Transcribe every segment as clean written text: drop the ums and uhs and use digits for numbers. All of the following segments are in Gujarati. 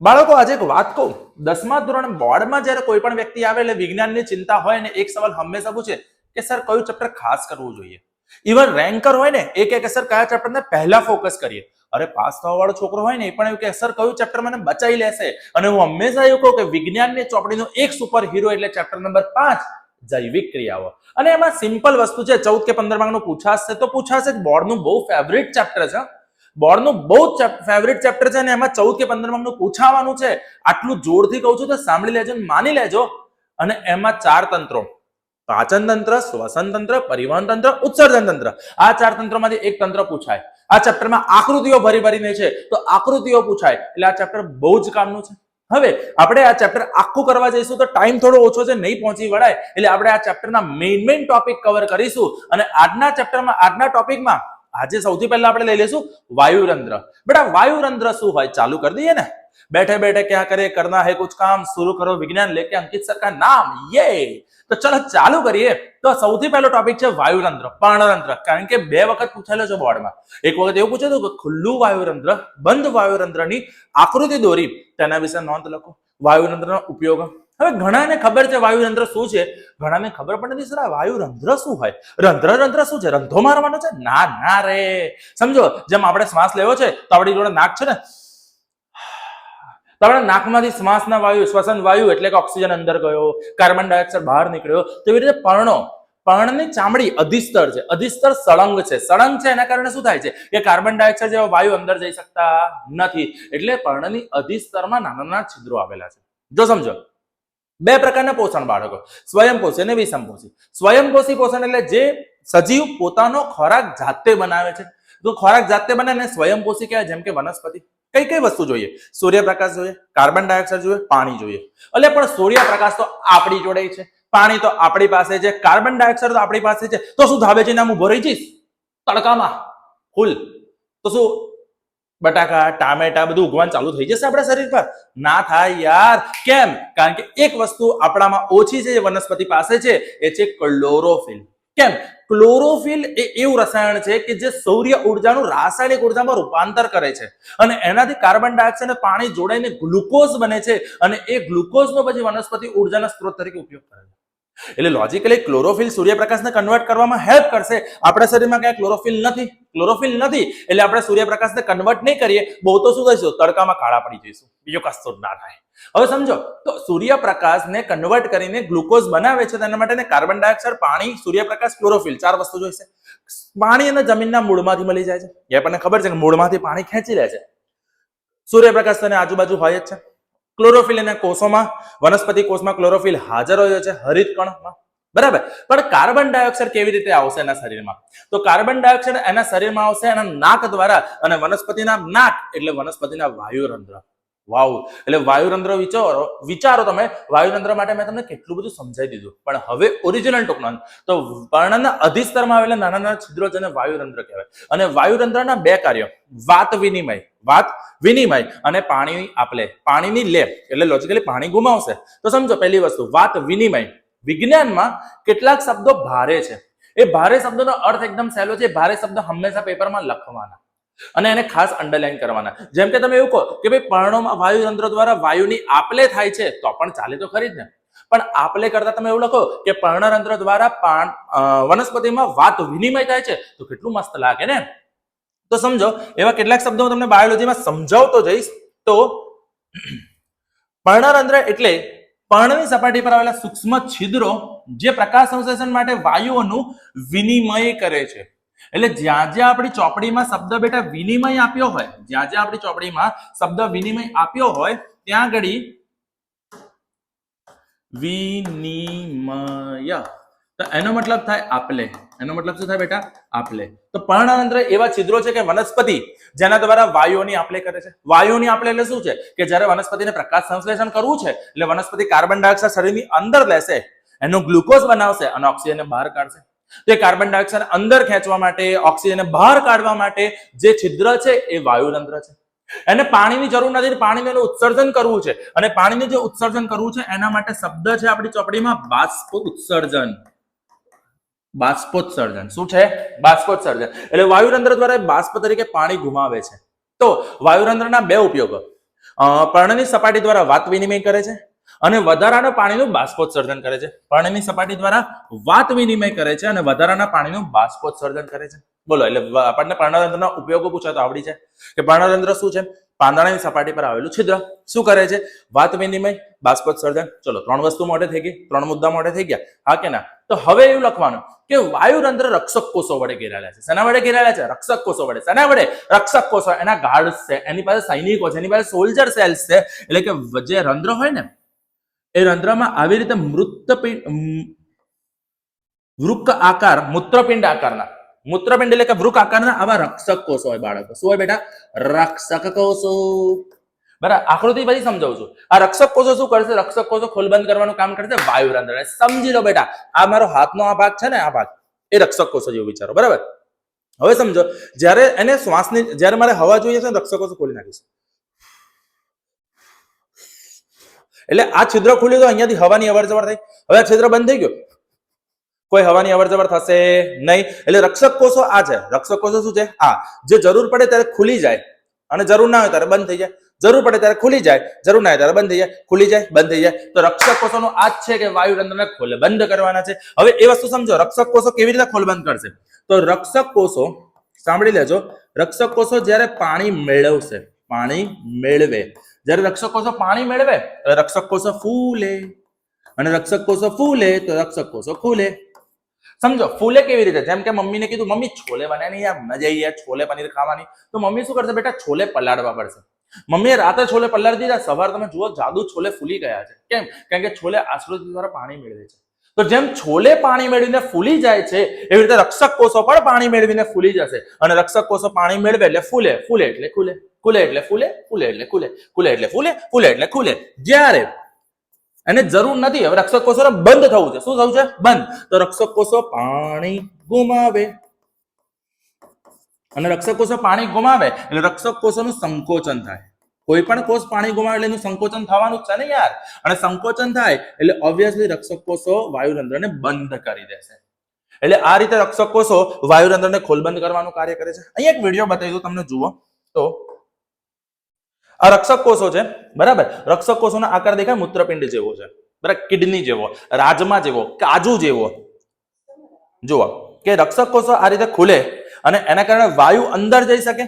બાળકો આજે એક વાત કહું, 10મા ધોરણ બોર્ડમાં જ્યારે કોઈ પણ વ્યક્તિ આવે એટલે વિજ્ઞાનની ચિંતા હોય ને એક સવાલ હંમેશા પૂછે કે સર કયું ચેપ્ટર ખાસ કરવું જોઈએ. ઇવન રેન્કર હોય ને એ કે સર કયા ચેપ્ટરને પહેલા ફોકસ કરીએ. અરે પાસ થવા વાળો છોકરો હોય ને એ પણ એવું કે સર કયું ચેપ્ટર મને બચાવી લેશે. અને હું હંમેશા એવું કહું કે વિજ્ઞાનની ચોપડીનો એક સુપર હીરો એટલે ચેપ્ટર નંબર 5 જૈવિક ક્રિયાઓ. અને એમાં સિમ્પલ વસ્તુ છે, 14 કે 15 માર્કનું પૂછાશે તો પૂછાશે જ. બોર્ડનું બહુ ફેવરિટ ચેપ્ટર છે, બોર્ડનું બહુ જ ફેવરિટ ચેપ્ટર છે, અને એમાં 14 કે 15 માર્કનું પૂછાવાનું છે. આટલું જોરથી કહું છું તો સાંભળી લેજો, માની લેજો. અને એમાં 4 તંત્રો, પાચન તંત્ર, શ્વસન તંત્ર, પરિવહન તંત્ર, ઉત્સર્જન તંત્ર, આ 4 તંત્રોમાંથી એક તંત્ર પૂછાય. આ ચેપ્ટરમાં આકૃતિઓ ભરી છે તો આકૃતિઓ પૂછાય, એટલે આ ચેપ્ટર બહુ જ કામનું છે. હવે આપણે આ ચેપ્ટર આખું કરવા જઈશું તો ટાઈમ થોડો ઓછો છે, નહીં પહોંચી વળાય, એટલે આપણે આ ચેપ્ટરના મેઇન ટોપિક કવર કરીશું. અને આજના ચેપ્ટરમાં, આજના ટોપિકમાં આજે સૌથી પહેલા આપણે લઈ લઈશું વાયુરંધ્ર. બેટા વાયુરંધ્ર શું હોય ચાલુ કરી દઈએ ને. बैठे बैठे क्या करे, करना है कुछ काम, शुरू करो विज्ञान लेके अंकित सर का नाम, ये तो चलो चालू करिए. तो સૌથી પહેલો ટોપિક છે વાયુરંધ્ર, પર્ણરંધ્ર. કારણ કે 2 વખત પૂછેલો છે બોર્ડમાં. એક વખત એવું પૂછ્યું કે ખુલ્લું વાયુરંધ્ર, બંધ વાયુરંધ્રની આકૃતિ દોરી, તેના વિશે નોંધ લખો. વાયુરંધ્રનો ઉપયોગ. હવે ઘણાને ખબર છે વાયુરંધ્ર શું છે, ઘણાને ખબર પણ નથી સર આ વાયુરંધ્ર શું હોય. રંધ્ર શું છે, રંધો મારવાનો છે? ના ના રે. સમજો, જેમ આપણે શ્વાસ લેવો છે તો આપણી જોડે નાક છે ને, તો આપણે નાકમાંથી શ્વાસના વાયુ, શ્વસન વાયુ એટલે કે ઓક્સિજન અંદર ગયો, કાર્બન ડાયોક્સાઇડ બહાર નીકળ્યો. તેવી રીતે પર્ણની ચામડી અધિસ્તર છે, અધિસ્તર સળંગ છે. સળંગ છે એના કારણે શું થાય છે કે કાર્બન ડાયોક્સાઇડ જેવા વાયુ અંદર જઈ શકતા નથી. એટલે પર્ણની અધિસ્તરમાં નાના નાના છિદ્રો આવેલા છે. જો સમજો, 2 પ્રકારના પોષણ બાળકો, સ્વયંપોષી અને વિષમપોષી. સ્વયંપોષી પોષણ એટલે જે સજીવ પોતાનો ખોરાક જાતે બનાવે છે. તો ખોરાક જાતે બનાવે ને સ્વયંપોષી કહેવાય. જેમ કે વનસ્પતિ કઈ કઈ વસ્તુ જોઈએ? સૂર્યપ્રકાશ જોઈએ, કાર્બન ડાયોક્સાઇડ જોઈએ, પાણી જોઈએ. એટલે પણ સૂર્યપ્રકાશ તો આપણી જોડે છે, પાણી તો આપણી પાસે છે, કાર્બન ડાયોક્સાઇડ તો આપણી પાસે છે. તો શું ધાબે જઈને આમ ઉભો રહી જઈશ તડકામાં ફૂલ, તો શું બટાકા, ટામેટા બધું ઉગવાનું ચાલુ થઈ જશે આપણા શરીર પર? ના થાય યાર. કેમ? કારણ કે એક વસ્તુ આપણામાં ઓછી છે જે વનસ્પતિ પાસે છે, એ છે ક્લોરોફિલ. કેમ? ક્લોરોફિલ એ એવું રસાયણ છે કે જે સૌર્ય ઉર્જાનું રાસાયણિક ઉર્જામાં રૂપાંતર કરે છે, અને એનાથી કાર્બન ડાયોક્સાઇડ અને પાણી જોડાઈને ગ્લુકોઝ બને છે, અને એ ગ્લુકોઝનો પછી વનસ્પતિ ઉર્જાના સ્ત્રોત તરીકે ઉપયોગ કરે છે. એટલે લોજિકલી ક્લોરોફિલ સૂર્યપ્રકાશને કન્વર્ટ કરવામાં હેલ્પ કરશે. આપણા શરીરમાં ક્યાંય ક્લોરોફિલ નથી, એટલે આપણે સૂર્યપ્રકાશને કન્વર્ટ નહીં કરીએ, બહુ તો શું થઈશું? તડકામાં કાળા પડી જઈશું, બીજો કશું ના થાય. હવે સમજો, તો સૂર્યપ્રકાશને કન્વર્ટ કરીને ગ્લુકોઝ બનાવે છે, તેના માટે કાર્બન ડાયોક્સાઇડ, પાણી, સૂર્યપ્રકાશ, ક્લોરોફિલ 4 વસ્તુ જોઈશે. પાણી અને જમીનના મૂળમાંથી મળી જાય છે, એ આપણને ખબર છે કે મૂળમાંથી પાણી ખેંચી લે છે. સૂર્યપ્રકાશ તેની આજુબાજુ હોય જ છે. ક્લોરોફિલ એના કોષોમાં, વનસ્પતિ કોષમાં ક્લોરોફિલ હાજર હોય છે, હરિત કણમાં, બરાબર. પણ કાર્બન ડાયોક્સાઇડ કેવી રીતે આવશે એના શરીરમાં? તો કાર્બન ડાયોક્સાઇડ એના શરીરમાં આવશે એના નાક દ્વારા, અને વનસ્પતિના નાક એટલે વનસ્પતિના વાયુરંધ્ર. વાવ. એટલે વાયુરંધ્ર વિચારો તમે. વાયુરંધ્ર માટે મેં તમને કેટલું બધું સમજાવી દીધું, પણ હવે ઓરિજિનલ ટૂંકમાં તો પર્ણના અધિસ્તરમાં આવેલા નાના નાના છિદ્રો જેને વાયુરંધ્ર કહેવાય. અને વાયુરંધ્રના 2 કાર્યો, વાત વિનિમય અને પાણીની આપલે. પાણીની લે એટલે લોજિકલી પાણી ગુમાવશે. તો સમજો, પહેલી વસ્તુ વાત વિનિમય. વિજ્ઞાનમાં કેટલાક શબ્દો ભારે છે, એ ભારે શબ્દોનો અર્થ એકદમ સહેલો છે. ભારે શબ્દ હંમેશા પેપરમાં લખવાના અને એને ખાસ અંડરલાઈન કરવાના. જેમ કે તમે એવું કહો કે ભાઈ પર્ણોમાં વાયુરંધ્ર દ્વારા વાયુની આપલે થાય છે, તો પણ ચાલે તો ખરી જ ને. પણ આપલે કરતા તમે એવું લખો કે પર્ણરંધ્ર દ્વારા વનસ્પતિમાં વાત વિનિમય થાય છે, તો કેટલું મસ્ત લાગે ને. તો સમજો, એવા કેટલાક શબ્દો હું તમને બાયોલોજીમાં સમજાવતો જઈશ. તો પર્ણરંધ્ર એટલે પર્ણની સપાટી પર આવેલા સૂક્ષ્મ છિદ્રો જે પ્રકાશ સંશ્લેષણ માટે વાયુઓનું વિનિમય કરે છે. એટલે જ્યાં જ્યાં આપણી ચોપડીમાં શબ્દ બેટા વિનિમય આપ્યો હોય, જ્યાં જ્યાં આપણી ચોપડીમાં શબ્દ વિનિમય આપ્યો હોય, ત્યાં આગળ વિનિમય, તો એનો મતલબ થાય આપલે. એનો મતલબ શું થાય બેટા? આપલે. તો પર્ણરંધ્ર એવા છિદ્રો છે કે વનસ્પતિ જેના દ્વારા વાયુઓની આપલે કરે છે. વાયુઓની આપલે એટલે શું છે કે જ્યારે વનસ્પતિને પ્રકાશ સંશ્લેષણ કરવું છે, એટલે વનસ્પતિ કાર્બન ડાયોક્સાઇડ શરીરની અંદર લેશે, એનો ગ્લુકોઝ બનાવશે અને ઓક્સિજનને બહાર કાઢશે. તો એ કાર્બન ડાયોક્સાઇડ અંદર ખેંચવા માટે, ઓક્સિજનને બહાર કાઢવા માટે જે છિદ્ર છે એ વાયુરંધ્ર છે. એને પાણીની જરૂર નથી, પાણીનું ઉત્સર્જન કરવું છે, અને પાણીનું જે ઉત્સર્જન કરવું છે એના માટે શબ્દ છે આપણી ચોપડીમાં બાષ્પોત્સર્જન. બાષ્પોત્સર્જન શું છે? બાષ્પોત્સર્જન. એટલે વાયુરંધ્ર દ્વારા બાષ્પ તરીકે પાણી ગુમાવે છે. તો વાયુરંધ્રના 2 ઉપયોગો. પર્ણની સપાટી દ્વારા વાત વિનિમય કરે છે અને વધારાના પાણીનું બાષ્પોત્સર્જન કરે છે. પર્ણની સપાટી દ્વારા વાત વિનિમય કરે છે અને વધારાના પાણીનું બાષ્પોત્સર્જન કરે છે. બોલો, એટલે આપણને પર્ણતંત્રના ઉપયોગો પૂછે તો આવડી છે કે પર્ણતંત્ર શું છે? પાંદડાની સપાટી પર આવેલું છિદ્ર. શું કરે છે? વાત વિનિમય, બાષ્પોત્સર્જન. ચલો, 3 વસ્તુ મોઢે થઈ ગઈ, 3 મુદ્દા મોઢે થઈ ગયા, હા કે ના? તો હવે એવું લખવાનું કે વાયુરંધ્ર રક્ષક કોષો વડે ઘેરાયેલા છે. શેના વડે ઘેરાયેલા છે? રક્ષક કોષો વડે. શેના વડે? રક્ષક કોષો. એના ગાર્ડ્સ છે, એની પાસે સૈનિકો છે, એની પાસે સોલ્જર સેલ્સ છે. એટલે કે જે રંધ્ર હોય ને, એ રંધ્રમાં આવી રીતે વૃક્ક આકાર, મૂત્રપિંડ આકારના, મૂત્રપિંડ એટલે કે વૃક્ક આકારના આવા રક્ષક કોષો હોય બાળકો. શું હોય બેટા? રક્ષક કોષો. બરાબર, આકૃતિ પછી સમજાવું છું. આ રક્ષક કોષો શું કરશે? રક્ષક કોષો ખોલબંધ કરવાનું કામ કરશે વાયુરંધ્ર. સમજી લો બેટા, આ મારો હાથનો આ ભાગ છે ને, આ ભાગ એ રક્ષક કોષો જેવું વિચારો. બરાબર, હવે સમજો, જ્યારે એને શ્વાસની, જ્યારે મારે હવા જોઈએ છે, રક્ષક કોષો ખોલી નાખીશ. એટલે આ છિદ્ર ખુલ્યું તો અહીંયાથી હવાની અવર જવર થઈ. હવે આ છિદ્ર બંધ થઈ ગયો, કોઈ હવાની અવર જવર થશે નહીં. એટલે રક્ષક કોષો આ છે. રક્ષક કોષો શું છે? આ જે જરૂર પડે ત્યારે ખુલી જાય અને જરૂર ના હોય ત્યારે બંધ થઈ જાય. જરૂર પડે ત્યારે ખુલી જાય, જરૂર ના હોય ત્યારે બંધ થઈ જાય. ખુલી જાય, બંધ થઈ જાય. તો રક્ષક કોષોનો આ જ છે કે વાયુરંધ્રને ખોલે બંધ કરવાના છે. હવે એ વસ્તુ સમજો, રક્ષક કોષો કેવી રીતે ખોલ બંધ કરશે? તો રક્ષક કોષો, સાંભળી લેજો, રક્ષક કોષો જ્યારે પાણી મેળવશે, પાણી મેળવે, જ્યારે રક્ષક કોષો પાણી મેળવે તો રક્ષક કોષો ફૂલે, અને રક્ષક કોષો ફૂલે તો રક્ષક કોષો ખુલે. સમજો, ફૂલે કેવી રીતે? જેમ કે મમ્મીને કીધું, મમ્મી છોલે બનાવીને યાર મજા આવી યાર, છોલે પનીર ખાવાની. તો મમ્મી શું કરશે બેટા? છોલે પલાળવા પડશે. મમ્મીએ રાતે છોલે પલાળી દીધા, સવાર તમે જુઓ જાદુ છોલે ફૂલી ગયા છે. કેમ? કારણ કે છોલે આશ્રિત દ્વારા પાણી મેળવે છે. તો જેમ છોલે પાણી મેળવીને ફૂલી જાય છે, એવી રીતે રક્ષક કોષો પણ પાણી મેળવીને ફૂલી જશે. અને રક્ષક કોષો પાણી મેળવે એટલે ફૂલે, ફૂલે એટલે ખુલે, ખુલે એટલે ફૂલે, ફૂલે એટલે ખુલે, ખુલે એટલે ફૂલે, ફૂલે એટલે ખુલે. જ્યારે એને જરૂર નથી, હવે રક્ષક કોષોને બંધ થવું છે. શું થવું છે? બંધ. તો રક્ષક કોષો પાણી ગુમાવે, અને રક્ષક કોષો પાણી ગુમાવે એટલે રક્ષક કોષોનું સંકોચન થાય. કોઈ પણ કોષ પાણી ગુમાવે એટલે એનું સંકોચન થવાનું જ છે ને યાર. અને સંકોચન થાય એટલે ઓબ્વિયસલી રક્ષક કોષો વાયુરંધ્રને બંધ કરી દેશે. એટલે આ રીતે રક્ષક કોષો વાયુરંધ્રને ખોલબંધ કરવાનું કાર્ય કરે છે. અહીંયા એક વિડીયો બતાવી દઉં તમને, જુઓ તો. આ રક્ષક કોષો છે, બરાબર. રક્ષક કોષોનો આકાર દેખાય મૂત્રપિંડ જેવો છે, બરાબર, કિડની જેવો, રાજમા જેવો, કાજુ જેવો. જુઓ કે રક્ષક કોષો આ રીતે ખુલે અને એના કારણે વાયુ અંદર જઈ શકે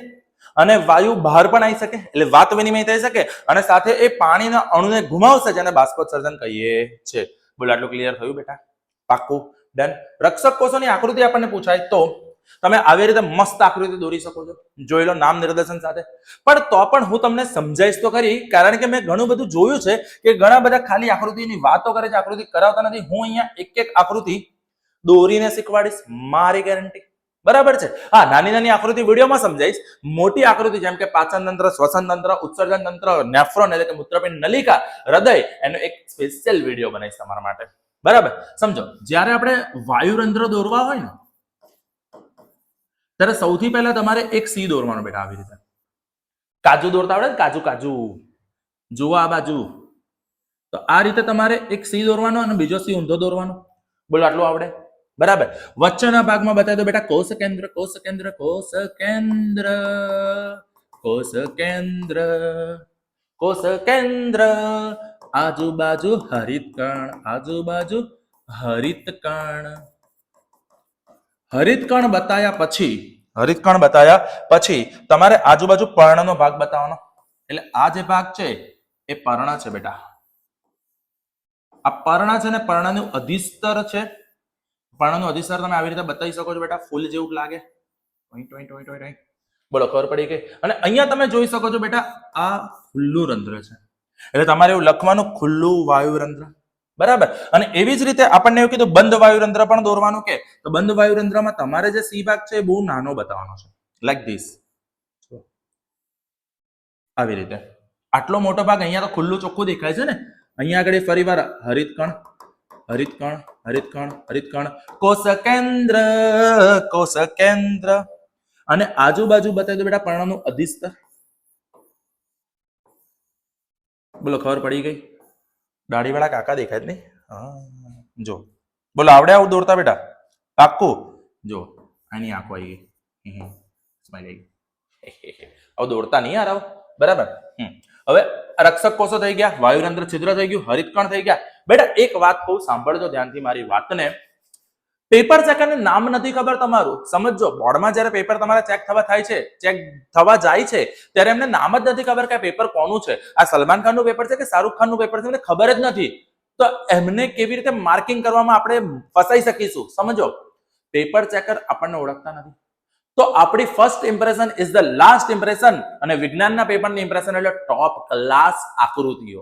અને વાયુ બહાર પણ આવી શકે, એટલે વાત વિનિમય થઈ શકે, અને સાથે એ પાણીના અણુને ગુમાવશે, જેને બાષ્પોત્સર્જન કહીએ છે. બોલો, આટલું ક્લિયર થયું બેટા? પાક્કું? ડન. રક્ષક કોષોની આકૃતિ આપણને પૂછાય તો તમે આવી રીતે મસ્ત આકૃતિ દોરી શકો છો, જોઈ લો નામ નિર્દેશન સાથે. પણ તો પણ હું તમને સમજાઈશ તો ખરી, કારણ કે મેં ઘણું બધું જોયું છે કે ઘણા બધા ખાલી આકૃતિની વાતો કરે છે, આકૃતિ કરાવતા નથી. હું અહીંયા એક એક આકૃતિ દોરીને શીખવાડીશ, મારી ગેરંટી. બરાબર છે? હા, નાની નાની આકૃતિ વિડીયોમાં સમજાઈશ. મોટી આકૃતિ જેમ કે પાચન તંત્ર, શ્વસન તંત્ર, ઉત્સર્જન તંત્ર, નેફ્રોન એટલે કે મૂત્રપિંડ નલિકા, હૃદય, એનો એક સ્પેશિયલ વિડીયો બનાવીશ તમારા માટે. બરાબર? સમજો, જ્યારે આપણે વાયુરંધ્ર દોરવા હોય ને, ત્યારે સૌથી પહેલા તમારે એક સી દોરવાનો બેટા, આવી રીતે. કાજુ દોરતા આવડે? કાજુ, કાજુ જુઓ આ બાજુ. તો આ રીતે તમારે એક સી દોરવાનો અને બીજો સી ઊંધો દોરવાનો. બોલો, આટલું આવડે? બરાબર. વચ્ચેના ભાગમાં બતાવી દો બેટા, કોષ કેન્દ્ર, કોષ કેન્દ્ર, કોષ કેન્દ્ર, કોષ કેન્દ્ર, કોષ કેન્દ્ર, આજુબાજુ હરિતકણ, આજુબાજુ હરિતકણ. હરિતકણ બતાયા પછી, હરિતકણ બતાયા પછી તમારે આજુબાજુ પર્ણનો ભાગ બતાવવાનો. એટલે આ જે ભાગ છે એ પર્ણ છે બેટા. આ પર્ણ છે ને પર્ણનું અધિસ્તર છે. પર્ણનું અધિસ્તર તમે આવી રીતે બતાવી શકો છો બેટા, ફૂલ જેવું લાગે. બોલો, ખબર પડી ગઈ? અને અહીંયા તમે જોઈ શકો છો બેટા, આ ખુલ્લું રંધ્ર છે. એટલે તમારે એવું લખવાનું, ખુલ્લું વાયુરંધ્ર. બરાબર. અને એવી જ રીતે આપણને એવું કીધું બંધ વાયુરંધ્ર પણ દોરવાનું. કે તો બંધ વાયુરંધ્રમાં તમારે જે સી ભાગ છે એ બહુ નાનો બતાવવાનો છે, લાઈક ધીસ. આવી રીતે આટલો મોટો ભાગ અહીંયા તો ખુલ્લું ચોખ્ખું દેખાય છે ને. અહીંયા આગળ ફરી વાર હરિતકણ, હરિતકણ, હરિતકણ, હરિતકણ, કોષ કેન્દ્ર, કોષ કેન્દ્ર. અને આજુબાજુ બતાવી દો બેટા પર્ણનું અધિસ્તર. બોલો, ખબર પડી ગઈ? દાઢીવાળા કાકા દેખાય જ નહીં? હા, જો. બોલો, આવડે આવું દોરતા બેટા? પાક્કું? જો, આની આંખો આવી ગઈ, સ્માઈલ આવી ગઈ. આવું દોરતા નહીં યાર, આવું. બરાબર. હવે રક્ષક કોષો થઈ ગયા, વાયુરંધ્ર છિદ્ર થઈ ગયું, હરિતકણ થઈ ગયા. બેટા એક વાત કહું, સાંભળજો ધ્યાનથી મારી વાતને. પેપર ચેકરને નામ નથી ખબર તમારું, સમજો. બોર્ડમાં જયારે પેપર તમારા ચેક થવા થાય છે, ચેક થવા જાય છે, ત્યારે એમને નામ જ નથી ખબર કે આ પેપર કોનું છે, આ સલમાન ખાનનું પેપર છે કે શાહરૂખ ખાનનું પેપર છે, એમને ખબર જ નથી. તો એમને કેવી રીતે માર્કિંગ કરવામાં આપણે ફસાઈ શકીશું? સમજો, પેપર ચેકર આપણને ઓળખતા નથી, તો આપણી first impression is the last impression. અને વિજ્ઞાનના પેપરની ઇમ્પ્રેશન એટલે ટોપ ક્લાસ આકૃતિઓ.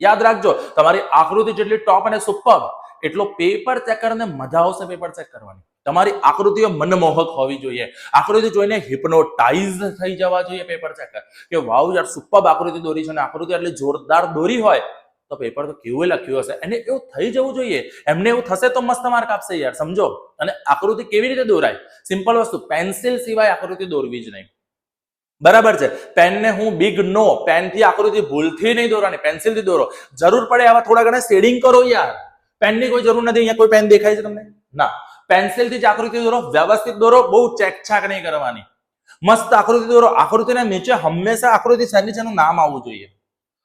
યાદ રાખજો, તમારી આકૃતિ જેટલી ટોપ અને સુપર, એટલો પેપર ચેકરને મજા આવશે પેપર ચેક કરવાની. તમારી આકૃતિઓ મનમોહક હોવી જોઈએ, આકૃતિ જોઈને હિપ્નોટાઇઝ થઈ જવા જોઈએ પેપર ચેકર, કે વાવ યાર સુપર આકૃતિ દોરી છે, અને આકૃતિ એટલી જોરદાર દોરી હોય તો પેપર તો કેવું લખ્યું હશે, એને એવું થઈ જવું જોઈએ. એમને એવું થશે તો મસ્ત માર્ક આપશે યાર, સમજો. અને આકૃતિ કેવી રીતે દોરાય? સિમ્પલ વસ્તુ, પેન્સિલ સિવાય આકૃતિ દોરવી જ નહીં. બરાબર છે? પેનને હું બિગ નો, પેનથી આકૃતિ ભૂલથી નહીં દોરવાની, પેન્સિલથી દોરો. જરૂર પડે આવા થોડા ઘણા શેડિંગ કરો યાર, પેનની કોઈ જરૂર નથી. અહીંયા કોઈ પેન દેખાય છે તમને? ના, પેન્સિલથી જ આકૃતિ દોરો, વ્યવસ્થિત દોરો, બહુ ચેકછાક નહીં કરવાની. મસ્ત આકૃતિ દોરો. આકૃતિના નીચે હંમેશા આકૃતિ નીચેનું નામ આવવું જોઈએ,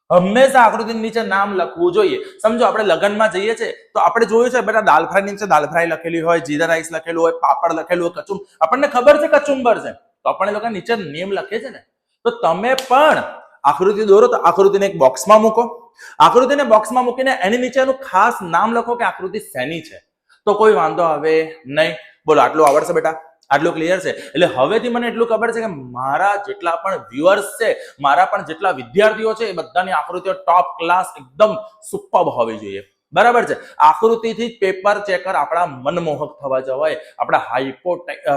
હંમેશા આકૃતિ નીચે નામ લખવું જોઈએ. સમજો, આપણે લગ્નમાં જઈએ છીએ તો આપણે જોયું છે બેટા, દાલ ફ્રાય નીચે દાલ ફ્રાય લખેલી હોય, જીરા રાઈસ લખેલું હોય, પાપડ લખેલું હોય, કચુંબર, આપણને ખબર છે કચુંબર છે, તો આપણે લોકો નીચે નેમ લખે છે ને. તો તમે પણ આકૃતિ દોરો તો આકૃતિને એક બોક્સમાં મૂકો, આકૃતિને બોક્સમાં મૂકીને એની નીચેનું ખાસ નામ લખો કે આકૃતિ શેની છે, તો કોઈ વાંધો આવે નહીં. બોલો, આટલું આવડશે બેટા? આટલું ક્લિયર છે? એટલે હવેથી મને એટલું ખબર છે કે મારા જેટલા પણ વ્યુઅર્સ છે, મારા પણ જેટલા વિદ્યાર્થીઓ છે, એ બધાની આકૃતિઓ ટોપ ક્લાસ એકદમ સુપર હોવી જોઈએ. બરાબર છે? આકૃતિથી પેપર ચેકર આપણા મનમોહક થવા જવાય, આપણા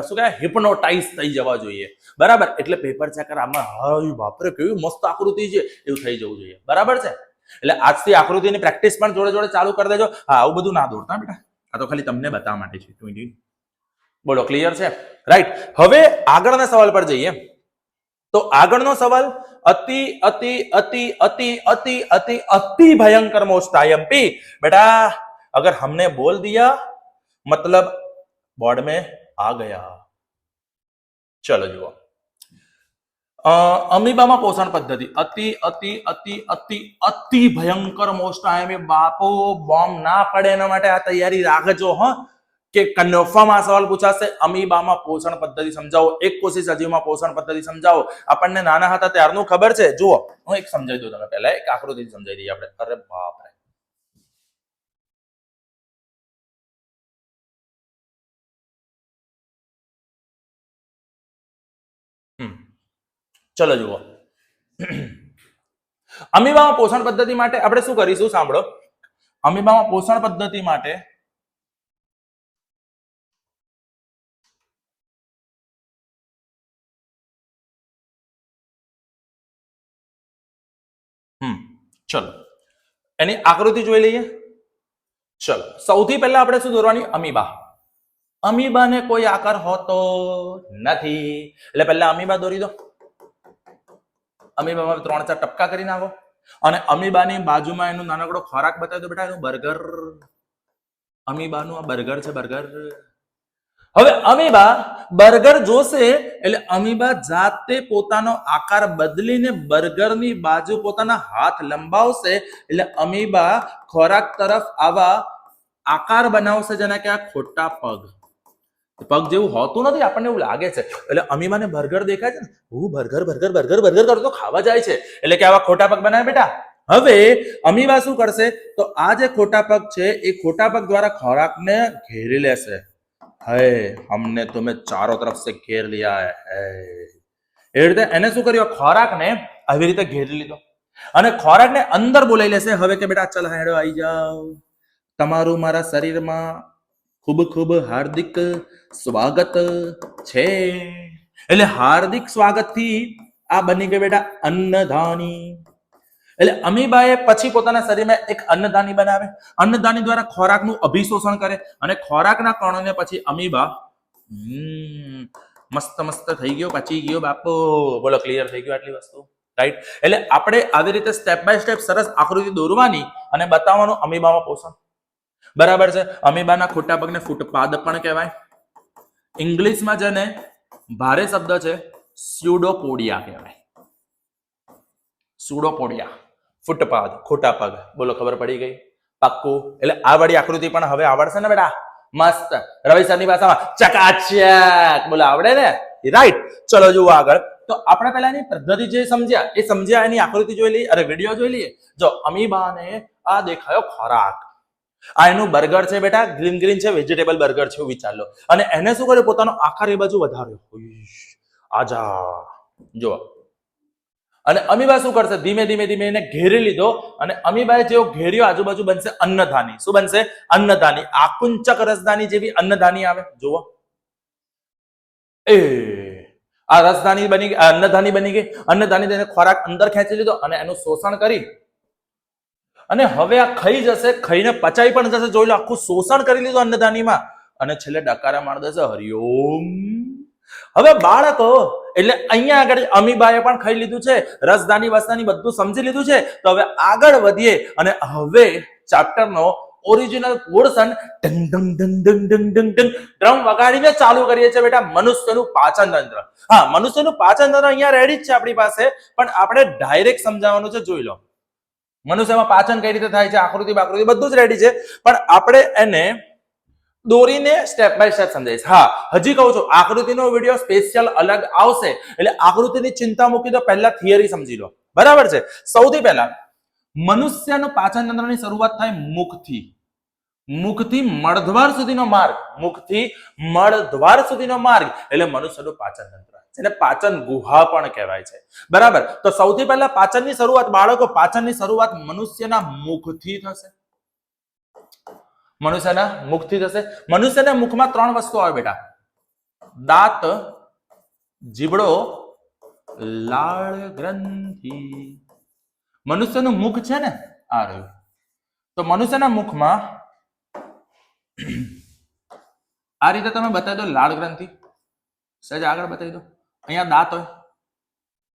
શું કહેવાય, હિપ્નોટાઇઝ થઈ જવા જોઈએ. બરાબર? એટલે પેપર ચેકર આમાં હાય બાપરે કેવી મસ્ત આકૃતિ છે એવું થઈ જવું જોઈએ. બરાબર છે? એટલે આજથી આકૃતિની પ્રેક્ટિસ પણ જોડે જોડે ચાલુ કરી દેજો. હા, આવું બધું ના દોડતા બેટા, આ તો ખાલી તમને બતાવવા માટે છે. બોલો, ક્લિયર છે? રાઈટ. હવે આગળના સવાલ પર જઈએ. તો આગળનો સવાલ, अति अति अति अति अति अति अति भयंकर मोस्ट आईएमपी. बेटा अगर हमने बोल दिया मतलब बोर्ड में आ गया. चलो जुओ, अमीबाમાં પોષણ પદ્ધતિ અતિ અતિ અતિ અતિ અતિ ભયંકર મોસ્ટ આઈએમપી. બાપો બોમ્બ ના પડે એના માટે આ તૈયારી રાખજો હો, કે કન્ફર્મ આ સવાલ પૂછાશે. અમીબામાં પોષણ પદ્ધતિ સમજાવો, એક કોષી સજીવમાં પોષણ પદ્ધતિ સમજાવો. આપણને નાના હતા ત્યારનું ખબર છે. જુઓ, હું એક સમજાવી દઉં તમને, પહેલા એક આકૃતિ સમજાવી દઈએ આપણે. અરે બાપ રે, ચલો જુઓ, અમીબામાં પોષણ પદ્ધતિ માટે આપણે શું કરીશું સાંભળો. અમીબામાં પોષણ પદ્ધતિ માટે ચલો એની આકૃતિ જોઈ લઈએ. ચલો, સૌથી પહેલા આપણે શું દોરવાની? અમીબા. અમીબાને કોઈ આકાર હોતો નથી, એટલે પહેલા અમીબા દોરી દો. અમીબામાં 3-4 ટપકા કરી નાખો, અને અમીબાની બાજુમાં એનું નાનકડો ખોરાક બતાવી દો બેટા, એનું બર્ગર. અમીબાનું આ બર્ગર છે, બર્ગર. હવે અમીબા બર્ગર જોશે એટલે અમીબા જાતે પોતાનો આકાર બદલીને બર્ગરની બાજુ પોતાના હાથ લંબાવશે, એટલે અમીબા ખોરાક તરફ આવા આકાર બનાવશે, જેના કે આ ખોટા પગ. પગ જેવું હોતું નથી, આપણને એવું લાગે છે. એટલે અમીબાને બર્ગર દેખાય છે ને, હું બર્ગર બર્ગર બર્ગર બર્ગર કરતો ખાવા જાય છે, એટલે કે આવા ખોટા પગ બનાવે બેટા. હવે અમીબા શું કરશે? તો આ જે ખોટા પગ છે એ ખોટા પગ દ્વારા ખોરાકને ઘેરી લેશે. है हमने तुम्हें चारों तरफ से घेर लिया है. એવી રીતે એને શું કર્યું? ખોરાકને આવી રીતે ઘેરી લીધો, અને ખોરાકને અંદર બોલાવી લેશે. હવે કે બેટા ચલ હેડો આવી જાઓ, તમારું મારા શરીરમાં ખૂબ ખૂબ હાર્દિક સ્વાગત છે. એટલે હાર્દિક સ્વાગતથી આ બની ગઈ બેટા અન્નધાની. એટલે અમીબાએ પછી પોતાના શરીરમાં એક અન્નદાની બનાવે, અન્નદાની દ્વારા ખોરાકનું અભિશોષણ કરે, અને ખોરાકના કણોને પછી અમીબા મસ્ત મસ્ત થઈ ગયો, પચી ગયો બાપો. બોલો, ક્લિયર થઈ ગયો આટલી વસ્તુ? રાઈટ. એટલે આપણે આવી રીતે સ્ટેપ બાય સ્ટેપ સરસ આકૃતિ દોરવાની અને બતાવવાનું અમીબામાં પોષણ. બરાબર છે? અમીબાના ખોટા પગને ફૂટપાદ પણ કહેવાય. ઇંગ્લિશમાં જેને ભારે શબ્દ છે સ્યુડોપોડિયા કહેવાય. સ્યુડોપોડિયા. ફૂટપાથ, ખોટા પગ. બોલો, ખબર પડી ગઈ? પાક્કું. એટલે આ વાળી આકૃતિ પણ હવે આવડશે ને બેટા? મસ્ત. રવિ સરની ભાષામાં ચકાચક. બોલો, આવડે ને? રાઈટ. ચલો જુઓ આગળ. તો આપણે પહેલા એની પદ્ધતિ જે સમજ્યા એની આકૃતિ જોઈ લઈએ, અરે વિડીયો જોઈ લઈએ. જો અમીબાને આ દેખાયો ખોરાક. આ એનું બર્ગર છે બેટા, ગ્રીન ગ્રીન છે, વેજીટેબલ બર્ગર છે, વિચાર લો. અને એને શું કર્યું? પોતાનો આકાર એ બાજુ વધાર્યો. આજા જો. અને અમીબા શું કરશે? ધીમે ધીમે ધીમે એને ઘેરી લીધો. અને અમીબાએ જેવો ઘેર્યો, આજુબાજુ બનશે અન્નધાની. શું બનશે? અન્નધાની. આકુંચક રસધાની જેવી અન્નધાની આવે. જુઓ, એ આ રસધાની બની ગઈ, અન્નધાની બની ગઈ. અન્નધાની તેને ખોરાક અંદર ખેંચી લીધો અને એનું શોષણ કરી અને હવે આ ખાઈ જશે, ખાઈને પચાઈ પણ જશે. જોઈ લો, આખું શોષણ કરી લીધું અન્નધાનીમાં. અને છેલ્લે ડકારા માર દેશે, હરિઓમ. હવે બાળકો, એટલે અહીંયા આગળ અમીબાએ પણ ખાઈ લીધું છે, રસધાની વસધાની બધું સમજી લીધું છે. તો હવે આગળ વધીએ અને હવે ચેપ્ટરનો ઓરિજિનલ પોર્શન ડંગ ડંગ ડંગ ડંગ ડંગ ડંગ ડંગ ડ્રમ વગાડીને ચાલુ કરીએ છીએ બેટા. મનુષ્યનું પાચન તંત્ર. હા, મનુષ્યનું પાચન તંત્ર અહીંયા રેડી જ છે આપણી પાસે, પણ આપણે ડાયરેક્ટ સમજાવવાનું છે. જોઈ લો, મનુષ્યમાં પાચન કઈ રીતે થાય છે, આકૃતિ બાકૃતિ બધું જ રેડી છે, પણ આપણે એને દોરીને સ્ટેપ બાય સ્ટેપ સમજાવીશ. હા, હજી કહું છું, આકૃતિનો વિડીયો સ્પેશિયલ અલગ આવશે, એટલે આકૃતિની ચિંતા મૂકી દો, પહેલા થિયરી સમજી લો. બરાબર છે? સૌથી પહેલા મનુષ્યનું પાચન તંત્રની શરૂઆત થાય મુખથી. મુખથી મળદ્વાર સુધીનો માર્ગ. મુખથી મળદ્વાર સુધીનો માર્ગ એટલે મનુષ્યનું પાચન તંત્ર, જેને પાચન ગુહા પણ કહેવાય છે. બરાબર? તો સૌથી પહેલા પાચનની શરૂઆત, બાળકો, પાચનની શરૂઆત મનુષ્યના મુખથી થશે. મનુષ્યના મુખથી થશે. મનુષ્યના મુખમાં 3 વસ્તુ આવે બેટા: દાંત, જીભડો, લાળ ગ્રંથિ. મનુષ્યનું મુખ છે ને, આ રહ્યું. તો મનુષ્યના મુખમાં આ રીતે તમે બતાવી દો, લાળ ગ્રંથિ. સહેજ આગળ બતાવી દો. અહીંયા દાંત હોય,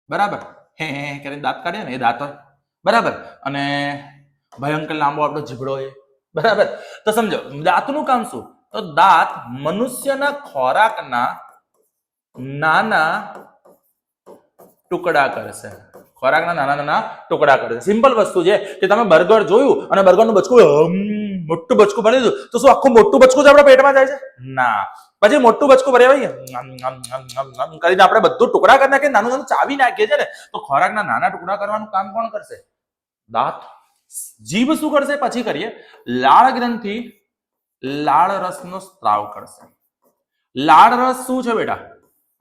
બરાબર? હે કરીને દાંત કાઢીએ ને, એ દાંત હોય, બરાબર? અને ભયંકર લાંબો આપણો જીભડો હોય, બરાબર? તો સમજો, દાંતનું કામ શું? તો દાંત મનુષ્યના ખોરાકના નાના ટુકડા કરશે. ખોરાકના નાના નાના ટુકડા કરશે. સિમ્પલ વસ્તુ છે કે તમે બર્ગર જોયું અને બર્ગરનું બચકું, મોટું બચકું બની દીધું, તો શું આખું મોટું બચકું જ આપણા પેટમાં જાય છે? ના. પછી મોટું બચકું ભર્યા હોય કરીને આપણે બધું ટુકડા કરી નાખીએ, નાનું નાનું ચાવી નાખીએ છે ને, તો ખોરાકના નાના ટુકડા કરવાનું કામ કોણ કરશે? દાંત. જીભ શું કરશે? પછી કરીએ. લાળ ગ્રંથિ લાળ રસનો સ્ત્રાવ કરશે. લાળ રસ શું છે બેટા?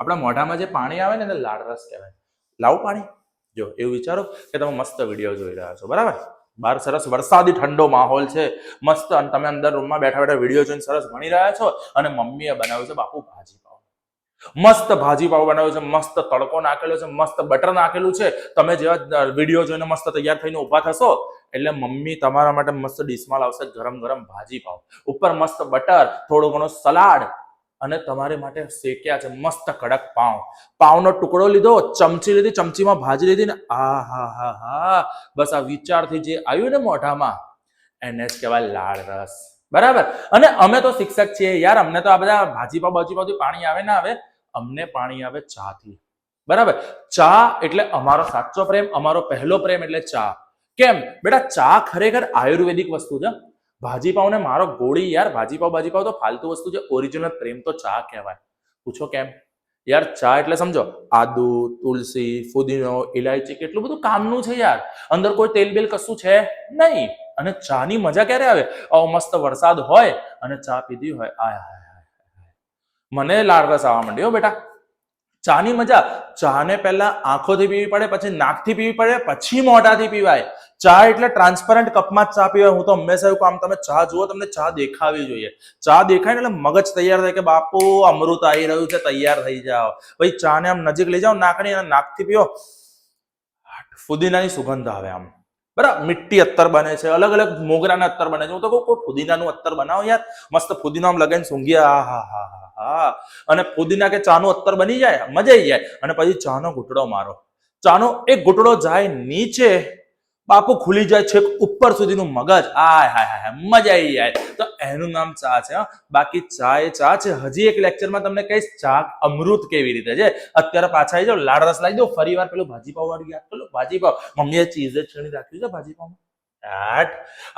આપણા મોઢામાં જે પાણી આવે ને એને લાળ રસ કહેવાય. લાવું પાણી? જો એવું વિચારો કે તમે મસ્ત વિડીયો જોઈ રહ્યા છો, બરાબર? બહાર સરસ વરસાદી ઠંડો માહોલ છે, મસ્ત, અને તમે અંદર રૂમમાં બેઠા બેઠા વિડીયો જોઈને સરસ ભણી રહ્યા છો, અને મમ્મીએ બનાવ્યું છે બાપુ ભાજી પાવ. મસ્ત ભાજી પાવ બનાવ્યો છે, મસ્ત તડકો નાખેલો છે, મસ્ત બટર નાખેલું છે. તમે જેવા વિડીયો જોઈને મસ્ત તૈયાર થઈને ઉભા થશો એટલે મમ્મી તમારા માટે મસ્ત ડીશમાં લાવશે ગરમ ગરમ ભાજી પાવ, ઉપર મસ્ત બટર, થોડો ઘણો સલાડ, અને તમારી માટે શેક્યા છે મસ્ત કડક પાવ. પાવનો ટુકડો લીધો, ચમચી લીધી, ચમચીમાં ભાજી લીધી ને આ હા હા હા, બસ આ વિચારથી જે આવ્યું ને મોઢામાં એને જ કહેવાય લાળ રસ. બરાબર? અને અમે તો શિક્ષક છીએ યાર, અમને તો આ બધા ભાજી પાવથી પાણી આવે ના આવે, અમને પાણી આવે ચા થી. બરાબર? ચા એટલે અમારો સાચો પ્રેમ, અમારો પહેલો પ્રેમ એટલે ચા. કેમ બેટા? ચા ખરેખર આયુર્વેદિક વસ્તુ છે. ભાજી પાવ ને મારો ગોળી યાર, ભાજી પાવ તો ફાલતુ વસ્તુ છે, ઓરિજિનલ પ્રેમ તો ચા કહેવાય. પૂછો કેમ? યાર ચા એટલે સમજો, આદુ, તુલસી, ફુદીનો, ઇલાયચી, કેટલું બધું કામનું છે યાર. અંદર કોઈ તેલ બેલ કશું છે નહીં. અને ચા ની મજા ક્યારે આવે? મસ્ત વરસાદ હોય અને ચા પીધી હોય, આય હાય હાય, મને લાળ રસ આવવા માંડ્યો બેટા. ચાની મજા, ચાને પહેલા આંખોથી પીવી પડે, પછી નાકથી પીવી પડે, પછી મોઢાથી પીવાય. ચા એટલે ટ્રાન્સપરન્ટ કપમાં જ ચા પીવાય. હું તો હંમેશા એવું કામ, તમે ચા જુઓ, તમને ચા દેખાવી જોઈએ. ચા દેખાય ને એટલે મગજ તૈયાર થાય કે બાપુ અમૃત આવી રહ્યું છે, તૈયાર થઈ જાઓ. ભાઈ ચાને આમ નજીક લઈ જાઓ, નાકની, અને નાકથી પીઓ, ફુદીનાની સુગંધ આવે આમ. બરાબર? મીઠી અત્તર બને છે, અલગ અલગ મોગરાના અત્તર બને છે. હું તો કહું કોઈ ફુદીનાનું અત્તર બનાવો યાર, મસ્ત ફુદીનો આમ લગાવીને સૂંઘીએ, આ હા હા હા હા. અને ફુદીના કે ચાનું અત્તર બની જાય, મજા આવી જાય. અને પછી ચાનો ઘૂંટડો મારો, ચાનો એક ઘૂંટડો જાય નીચે, બાપુ ખુલી જાય છેક ઉપર સુધીનું મગજ, આય હાય હાય, મજા આવી જાય. તો એનું નામ ચા છે. બાકી ચા એ ચા છે. હજી એક લેક્ચરમાં તમને કહીશ ચા અમૃત કેવી રીતે છે. અત્યારે પાછા આવી જાઓ, લાડ રસ લાવી દો. ફરી વાર પેલું ભાજીપાવ વાળું યાદ કરો. ભાજીપાવ મમ્મીએ ચીઝ જ છીણી રાખ્યું છે ભાજીપાવમાં.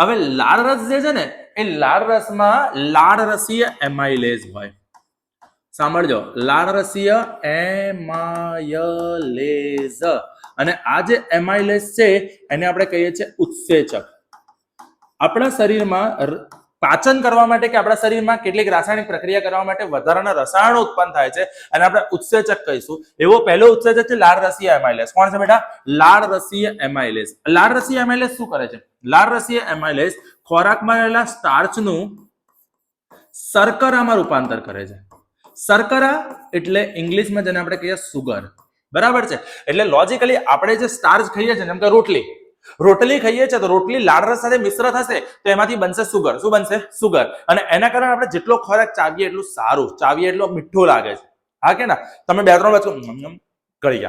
હવે લાળ રસ જે છે ને એ લાળ રસમાં લાળ રસીય એમાઇલેઝ હોય. સાંભળજો, લાળ રસીય એમાઇલેઝ. અને આ જે એમાઇલેઝ છે એને આપણે કહીએ છીએ ઉત્સેચક. આપણા શરીરમાં પાચન કરવા માટે કે આપણા શરીરમાં કેટલીક રાસાયણિક પ્રક્રિયા કરવા માટે વધારાના રસાયણો ઉત્પન્ન થાય છે અને આપણે ઉત્સેચક કહીશું. એવો પહેલો ઉત્સેચક છે લાળ રસીય એમાઇલેઝ. કોણ છે બેટા? લાળ રસીય એમાઇલેઝ. લાળ રસીય એમાઇલેઝ શું કરે છે? લાળ રસીય એમાઇલેઝ ખોરાકમાં રહેલા સ્ટાર્ચનું શર્કરામાં રૂપાંતર કરે છે. શર્કરા એટલે ઇંગ્લિશમાં જેને આપણે કહીએ સુગર. બરાબર છે. એટલે લોજિકલી આપણે જે સ્ટાર્ચ ખાઈએ છીએ, જેમ કે રોટલી ખાઈએ છીએ તો રોટલી લાળ રસ સાથે મિશ્ર થશે તો એમાંથી બનશે સુગર. શું બનશે? સુગર. અને એના કારણે આપણે જેટલો ખોરાક ચાવીએ એટલું સારું, ચાવીએ એટલો મીઠો લાગે છે. હા કે ના? તમે 2-3 વસ્તુ ગળી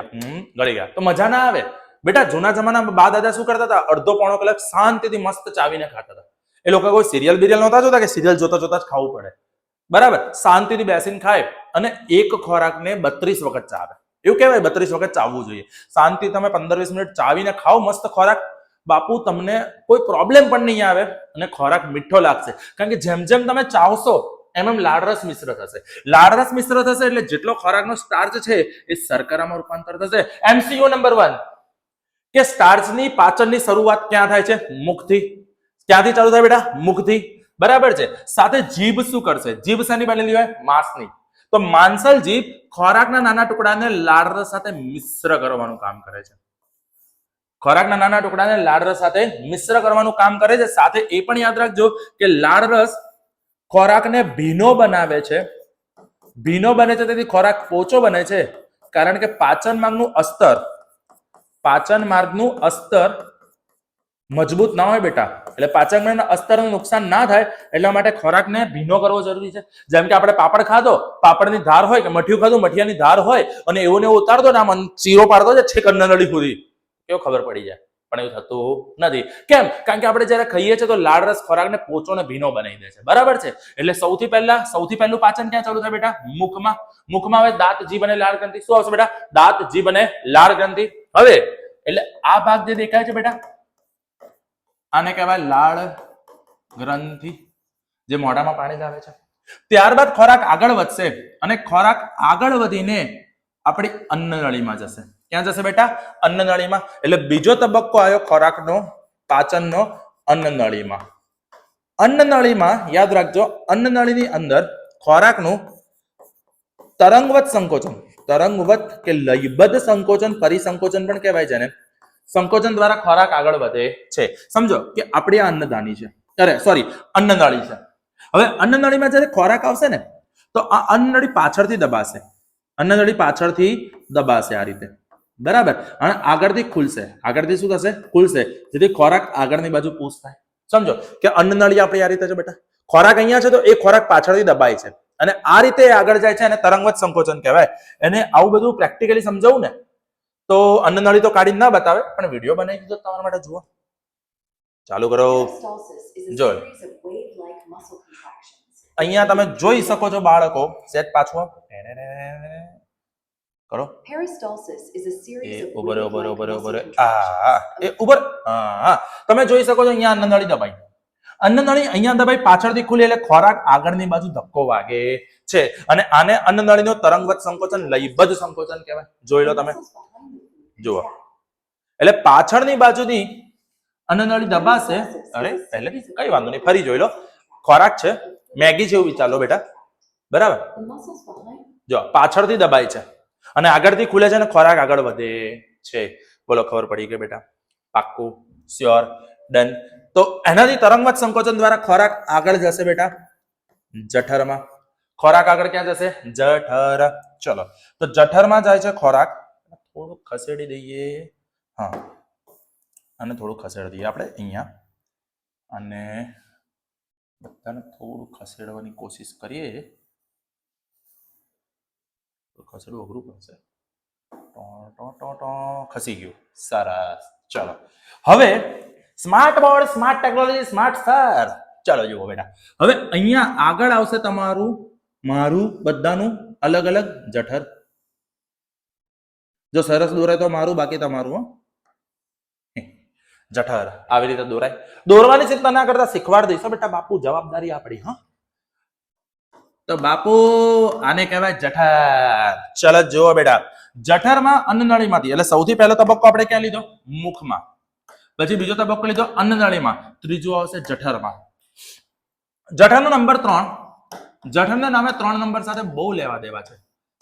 ગયા તો મજા ના આવે. બેટા જૂના જમાનામાં બા દાદા શું કરતા હતા? અડધો પોણો કલાક શાંતિથી મસ્ત ચાવીને ખાતા હતા. એ લોકો કોઈ સિરિયલ બિરિયલ નહોતા જોતા કે સિરિયલ જોતા જોતા જ ખાવું પડે. બરાબર, શાંતિથી બેસીને ખાય અને એક ખોરાકને 32 વખત ચાવે. એવું કહેવાય 32 વખત ચાવવું જોઈએ. શાંતિ તમે 15-20 મિનિટ ચાવીને ખાઓ મસ્ત ખોરાક, બાપુ તમને કોઈ પ્રોબ્લેમ પણ નહીં આવે અને ખોરાક મીઠો લાગશે. કારણ કે જેમ જેમ તમે ચાવશો એમ લાળરસ મિશ્ર થશે. લાળરસ મિશ્ર થશે એટલે જેટલો ખોરાકનો સ્ટાર્ચ છે એ શર્કરામાં રૂપાંતર થશે. MCQ નંબર 1 કે સ્ટાર્ચની પાચનની શરૂઆત ક્યાં થાય છે? મુખથી. ક્યાંથી ચાલુ થાય બેટા? મુખથી. બરાબર છે. સાથે જીભ શું કરશે? જીભ શાની બનેલી હોય? માંસની. તો માંસલ જીભ ખોરાકના નાના ટુકડાને લાળરસ સાથે મિશ્ર કરવાનું કામ કરે છે. ખોરાકના નાના ટુકડાને લાળરસ સાથે મિશ્ર કરવાનું કામ કરે છે. સાથે એ પણ યાદ રાખજો કે લાળરસ ખોરાકને ભીનો બનાવે છે. ભીનો બને છે તેથી ખોરાક પોચો બને છે. કારણ કે પાચન માર્ગનું અસ્તર મજબૂત ના હોય બેટા. એટલે પાચન માર્ગના અસ્તરનું નુકસાન ના થાય એટલા માટે ખોરાકને ભીનો કરવો જરૂરી છે. જેમ કે આપણે પાપડ ખાધો, પાપડની ધાર હોય કે મઠિયું ખાધું, મઠિયાની ધાર હોય અને એવું ને એવું ઉતારતો ને આમ ચીરો પાડતો છે છેક નળી સુધી, કેવો ખબર પડી જાય. પણ એવું થતું નથી. કેમ? કારણ કે આપણે જયારે ખાઈએ છીએ તો લાળરસ ખોરાકને પોચો ને ભીનો બનાવી દે છે. બરાબર છે. એટલે સૌથી પહેલું પાચન ક્યાં ચાલુ થાય બેટા? મુખમાં. મુખમાં હવે દાંત, જીભ અને લાળ ગ્રંથિ. શું આવશે બેટા? દાંત, જીભ અને લાળ ગ્રંથિ. હવે એટલે આ ભાગ જે દેખાય છે બેટા આને કહેવાય લાળ ગ્રંથિ, જે મોઢામાં પાણી લાવે છે. ત્યારબાદ ખોરાક આગળ વધશે અને ખોરાક આગળ વધીને આપણી અન્નનળીમાં જશે. ક્યાં જશે બેટા? અન્નનળીમાં. એટલે બીજો તબક્કો આવ્યો ખોરાકનો, પાચનનો, અન્નનળીમાં. અન્નનળીમાં યાદ રાખજો, અન્નનળીની અંદર ખોરાકનું તરંગવત સંકોચન, તરંગવત કે લયબદ્ધ સંકોચન, પરિસંકોચન પણ કહેવાય છે ને. સંકોચન દ્વારા ખોરાક આગળ વધે છે. સમજો કે આપણી આ અન્નદાની છે, અન્નનળી છે. હવે અન્નનળીમાં જ્યારે ખોરાક આવશે ને તો આ અન્નનળી પાછળથી દબાશે. અન્નનળી પાછળથી દબાશે આ રીતે. બરાબર. અને આગળથી ખુલશે. આગળથી શું થશે? ખુલશે. જેથી ખોરાક આગળની બાજુ પુશ થાય. સમજો કે અન્નનળી આપણી આ રીતે છે બેટા. ખોરાક અહીંયા છે તો એ ખોરાક પાછળથી દબાય છે અને આ રીતે આગળ જાય છે અને તરંગવત સંકોચન કહેવાય. એને આવું બધું પ્રેક્ટિકલી સમજાવું ને તો અન્નનળી તો કાઢી ના બતાવે પણ વિડીયો બનાવી દીધો તમારા માટે. જુઓ, ચાલુ કરો. જો અહીંયા તમે જોઈ શકો છો બાળકો, સેટ પાછું કરો. તમે જોઈ શકો છો અહીંયા અન્નનળી દબાઈ. અન્નનળી અહીંયા દબાઈ પાછળથી ખુલે એટલે ખોરાક આગળની બાજુ ધક્કો વાગે છે અને આને અન્નનળીનો તરંગવત સંકોચન, લયબદ્ધ સંકોચન કહેવાય. જોઈ લો તમે. જુઓ, એટલે પાછળની બાજુની અન્નનળી દબાશે. અરે પહેલેથી કઈ વાંધો નહીં, ફરી જોઈ લો. ખોરાક છે, મેગી જેવું વિચારો બેટા. બરાબર. જો પાછળથી દબાય છે અને આગળથી ખુલે છે અને ખોરાક આગળ વધે છે. બોલો, ખબર પડી કે બેટા? પાક્કું? શ્યોર? ડન? તો એનાથી તરંગવત સંકોચન દ્વારા ખોરાક આગળ જશે બેટા જઠરમાં. ખોરાક આગળ ક્યાં જશે? જઠર. ચલો, તો જઠરમાં જાય છે ખોરાક. થોડું ખસેડી દઈએ. હા, અને થોડું ખસેડી દઈએ આપણે અહીંયા, અને બધાને થોડું ખસેડવાની કોશિશ કરીએ. ખસેડવું અઘરું પડશે. ખસી ગયું. સરસ. ચલો, હવે smart board, smart technology, smart sir. ચાલો જુઓ બેટા, હવે અહીંયા આગળ આવશે તમારું મારું બધાનું અલગ અલગ જઠર. જો સરસ દોરાય તો મારું, બાકી તમારું. હો જઠર આવી રીતે દોરાય. દોરવાની ચિંતા ના કરતા શીખવાડ દઈશો બેટા, બાપુ જવાબદારી આપણી. હા તો બાપુ આને કહેવાય જઠર. ચલો જુઓ બેટા, જઠરમાં અન્નનળીમાંથી, એટલે સૌથી પહેલો તબક્કો આપણે ક્યાં લીધો? મુખમાં. પછી બીજો તબક્કો લીધો અન્નનળીમાં. ત્રીજો આવશે જઠરમાં. જઠરનો નંબર 3. જઠરના નામે 3 નંબર સાથે બહુ લેવા દેવા છે.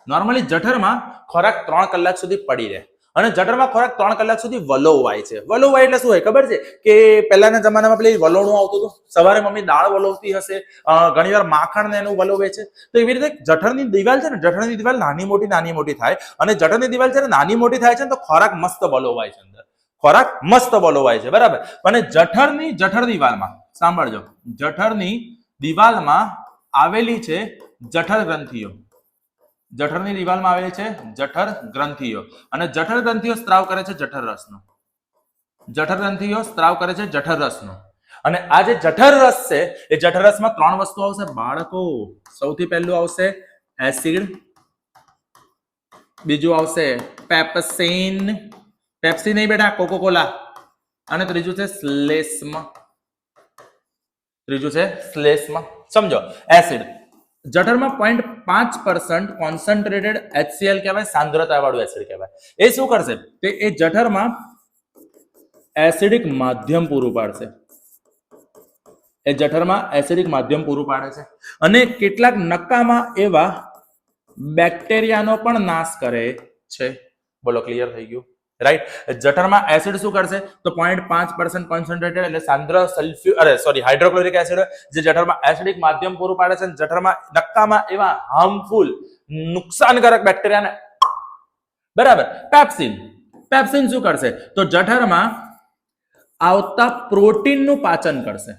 નોર્મલી જઠરમાં ખોરાક 3 કલાક સુધી પડી રહે અને જઠરમાં ખોરાક 3 કલાક સુધી વલોવાય છે. વલોવાય એટલે શું હોય ખબર છે? કે પહેલાના જમાનામાં પેલી વલોણું આવતું હતું. સવારે મમ્મી દાળ વલોવતી હશે, ઘણીવાર માખણ ને એનું વલોવે છે. તો એવી રીતે જઠરની દિવાલ છે ને, જઠરની દિવાલ નાની મોટી થાય અને જઠરની દિવાલ છે ને નાની મોટી થાય છે ને તો ખોરાક મસ્ત વલોવાય છે અંદર. ખોરાક મસ્ત વલોવાય છે, બરાબર. અને જઠર દિવાલમાં સાંભળજો, જઠરની દિવાલમાં આવેલી છે જઠર ગ્રંથિઓ. જઠરની દિવાલમાં આવેલી છે જઠર ગ્રંથિઓ અને જઠર ગ્રંથિઓ સ્ત્રાવ કરે છે જઠર રસનો. જઠર ગ્રંથિઓ સ્ત્રાવ કરે છે જઠર રસનો. અને આ જે જઠર રસ છે એ જઠર રસમાં 3 વસ્તુ આવશે બાળકો. સૌથી પહેલું આવશે એસિડ, બીજું આવશે પેપ્સિન, પેપ્સી નહીં બેટા, કોકોકોલા, અને ત્રીજું છે શ્લેષ્મ. સમજો, એસિડ. જઠરમાં 0.5% કોન્સન્ટ્રેટેડ HCl કહેવાય, સાંદ્રતા વાળું એસિડ કહેવાય. એ શું કરશે? એ જઠરમાં એસિડિક માધ્યમ પૂરું પાડશે. એ જઠરમાં એસિડિક માધ્યમ પૂરું પાડે છે અને કેટલાક નકામા એવા બેક્ટેરિયાનો પણ નાશ કરે છે. બોલો, ક્લિયર થઈ ગયું? રાઈટ. જઠરમાં એસિડ શું કરશે? તો 0.5% કોન્સન્ટ્રેટેડ એટલે સાંદ્ર હાઇડ્રોક્લોરિક એસિડ જે જઠરમાં એસિડિક માધ્યમ પૂરું પાડે છે. જઠરમાં નકામા એવા હાર્મફુલ નુકસાનકારક બેક્ટેરિયાને, બરાબર. પેપ્સિન શું કરશે? તો જઠરમાં આવતા પ્રોટીનનું પાચન કરશે.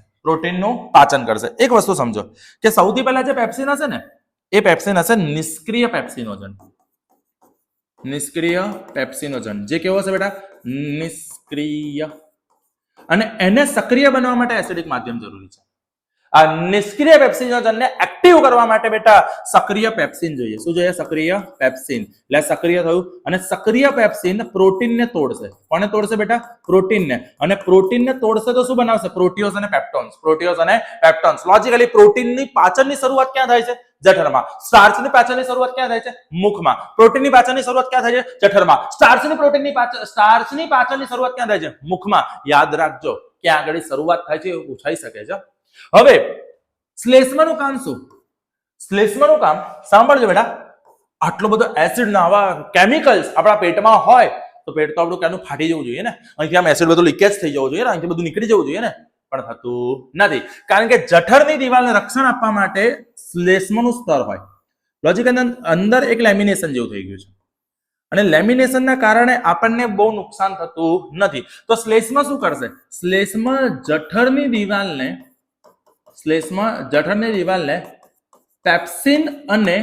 એક વસ્તુ સમજો કે સૌથી પહેલા જે પેપ્સિન હશે ને, એ પેપ્સિન હશે નિષ્ક્રિય પેપ્સિનોજન. જે કેવો હશે બેટા? નિષ્ક્રિય. અને એને સક્રિય બનવા માટે એસિડિક માધ્યમ જરૂરી છે. આ નિષ્ક્રિય પેપ્સિનોજનને એક્ટિવ કરવા માટે બેટા સક્રિય પેપ્સિન જોઈએ. શું જોઈએ? સક્રિય પેપ્સિન. એટલે સક્રિય થયું અને સક્રિય પેપ્સિન પ્રોટીનને તોડશે. કોને તોડશે બેટા? પ્રોટીનને. અને પ્રોટીનને તોડશે તો શું બનાવશે? પ્રોટીઓઝ અને પેપ્ટોન્સ. લોજિકલી પ્રોટીનની પાચનની શરૂઆત ક્યાં થાય છે? જઠરમાં. સ્ટાર્ચની પાચનની શરૂઆત ક્યાં થાય છે? મુખમાં. પ્રોટીનની પાચનની શરૂઆત ક્યાં થાય છે? જઠરમાં. સ્ટાર્ચની પાચનની શરૂઆત ક્યાં થાય છે? મુખમાં. યાદ રાખજો, ક્યાં આગળ શરૂઆત થાય છે એવું પૂછાઈ શકે છે. હવે શ્લેષ્મનું કામ શું? શ્લેષ્મનું કામ સાંભળજો બેટા. આટલો બધો એસિડ ના આવા કેમિકલ્સ આપણા પેટમાં હોય તો પેટ તો આપણું ક્યાંનું ફાટી જવું જોઈએ ને, અહીંથી આમ એસિડ બધું લીકેજ થઈ જવું જોઈએ ને, અહીંથી બધું નીકળી જવું જોઈએ ને, પણ થતું નથી. કારણ કે જઠરની દિવાલને રક્ષણ આપવા માટે શ્લેષ્મનું સ્તર હોય. લોજિક અંદર એક લેમિનેશન જેવું થઈ ગયું છે અને લેમિનેશનના કારણે આપણને બહુ નુકસાન થતું નથી. તો શ્લેષ્મ શું કરશે? શ્લેષ્મ જઠરની દિવાલને પેપ્સિન અને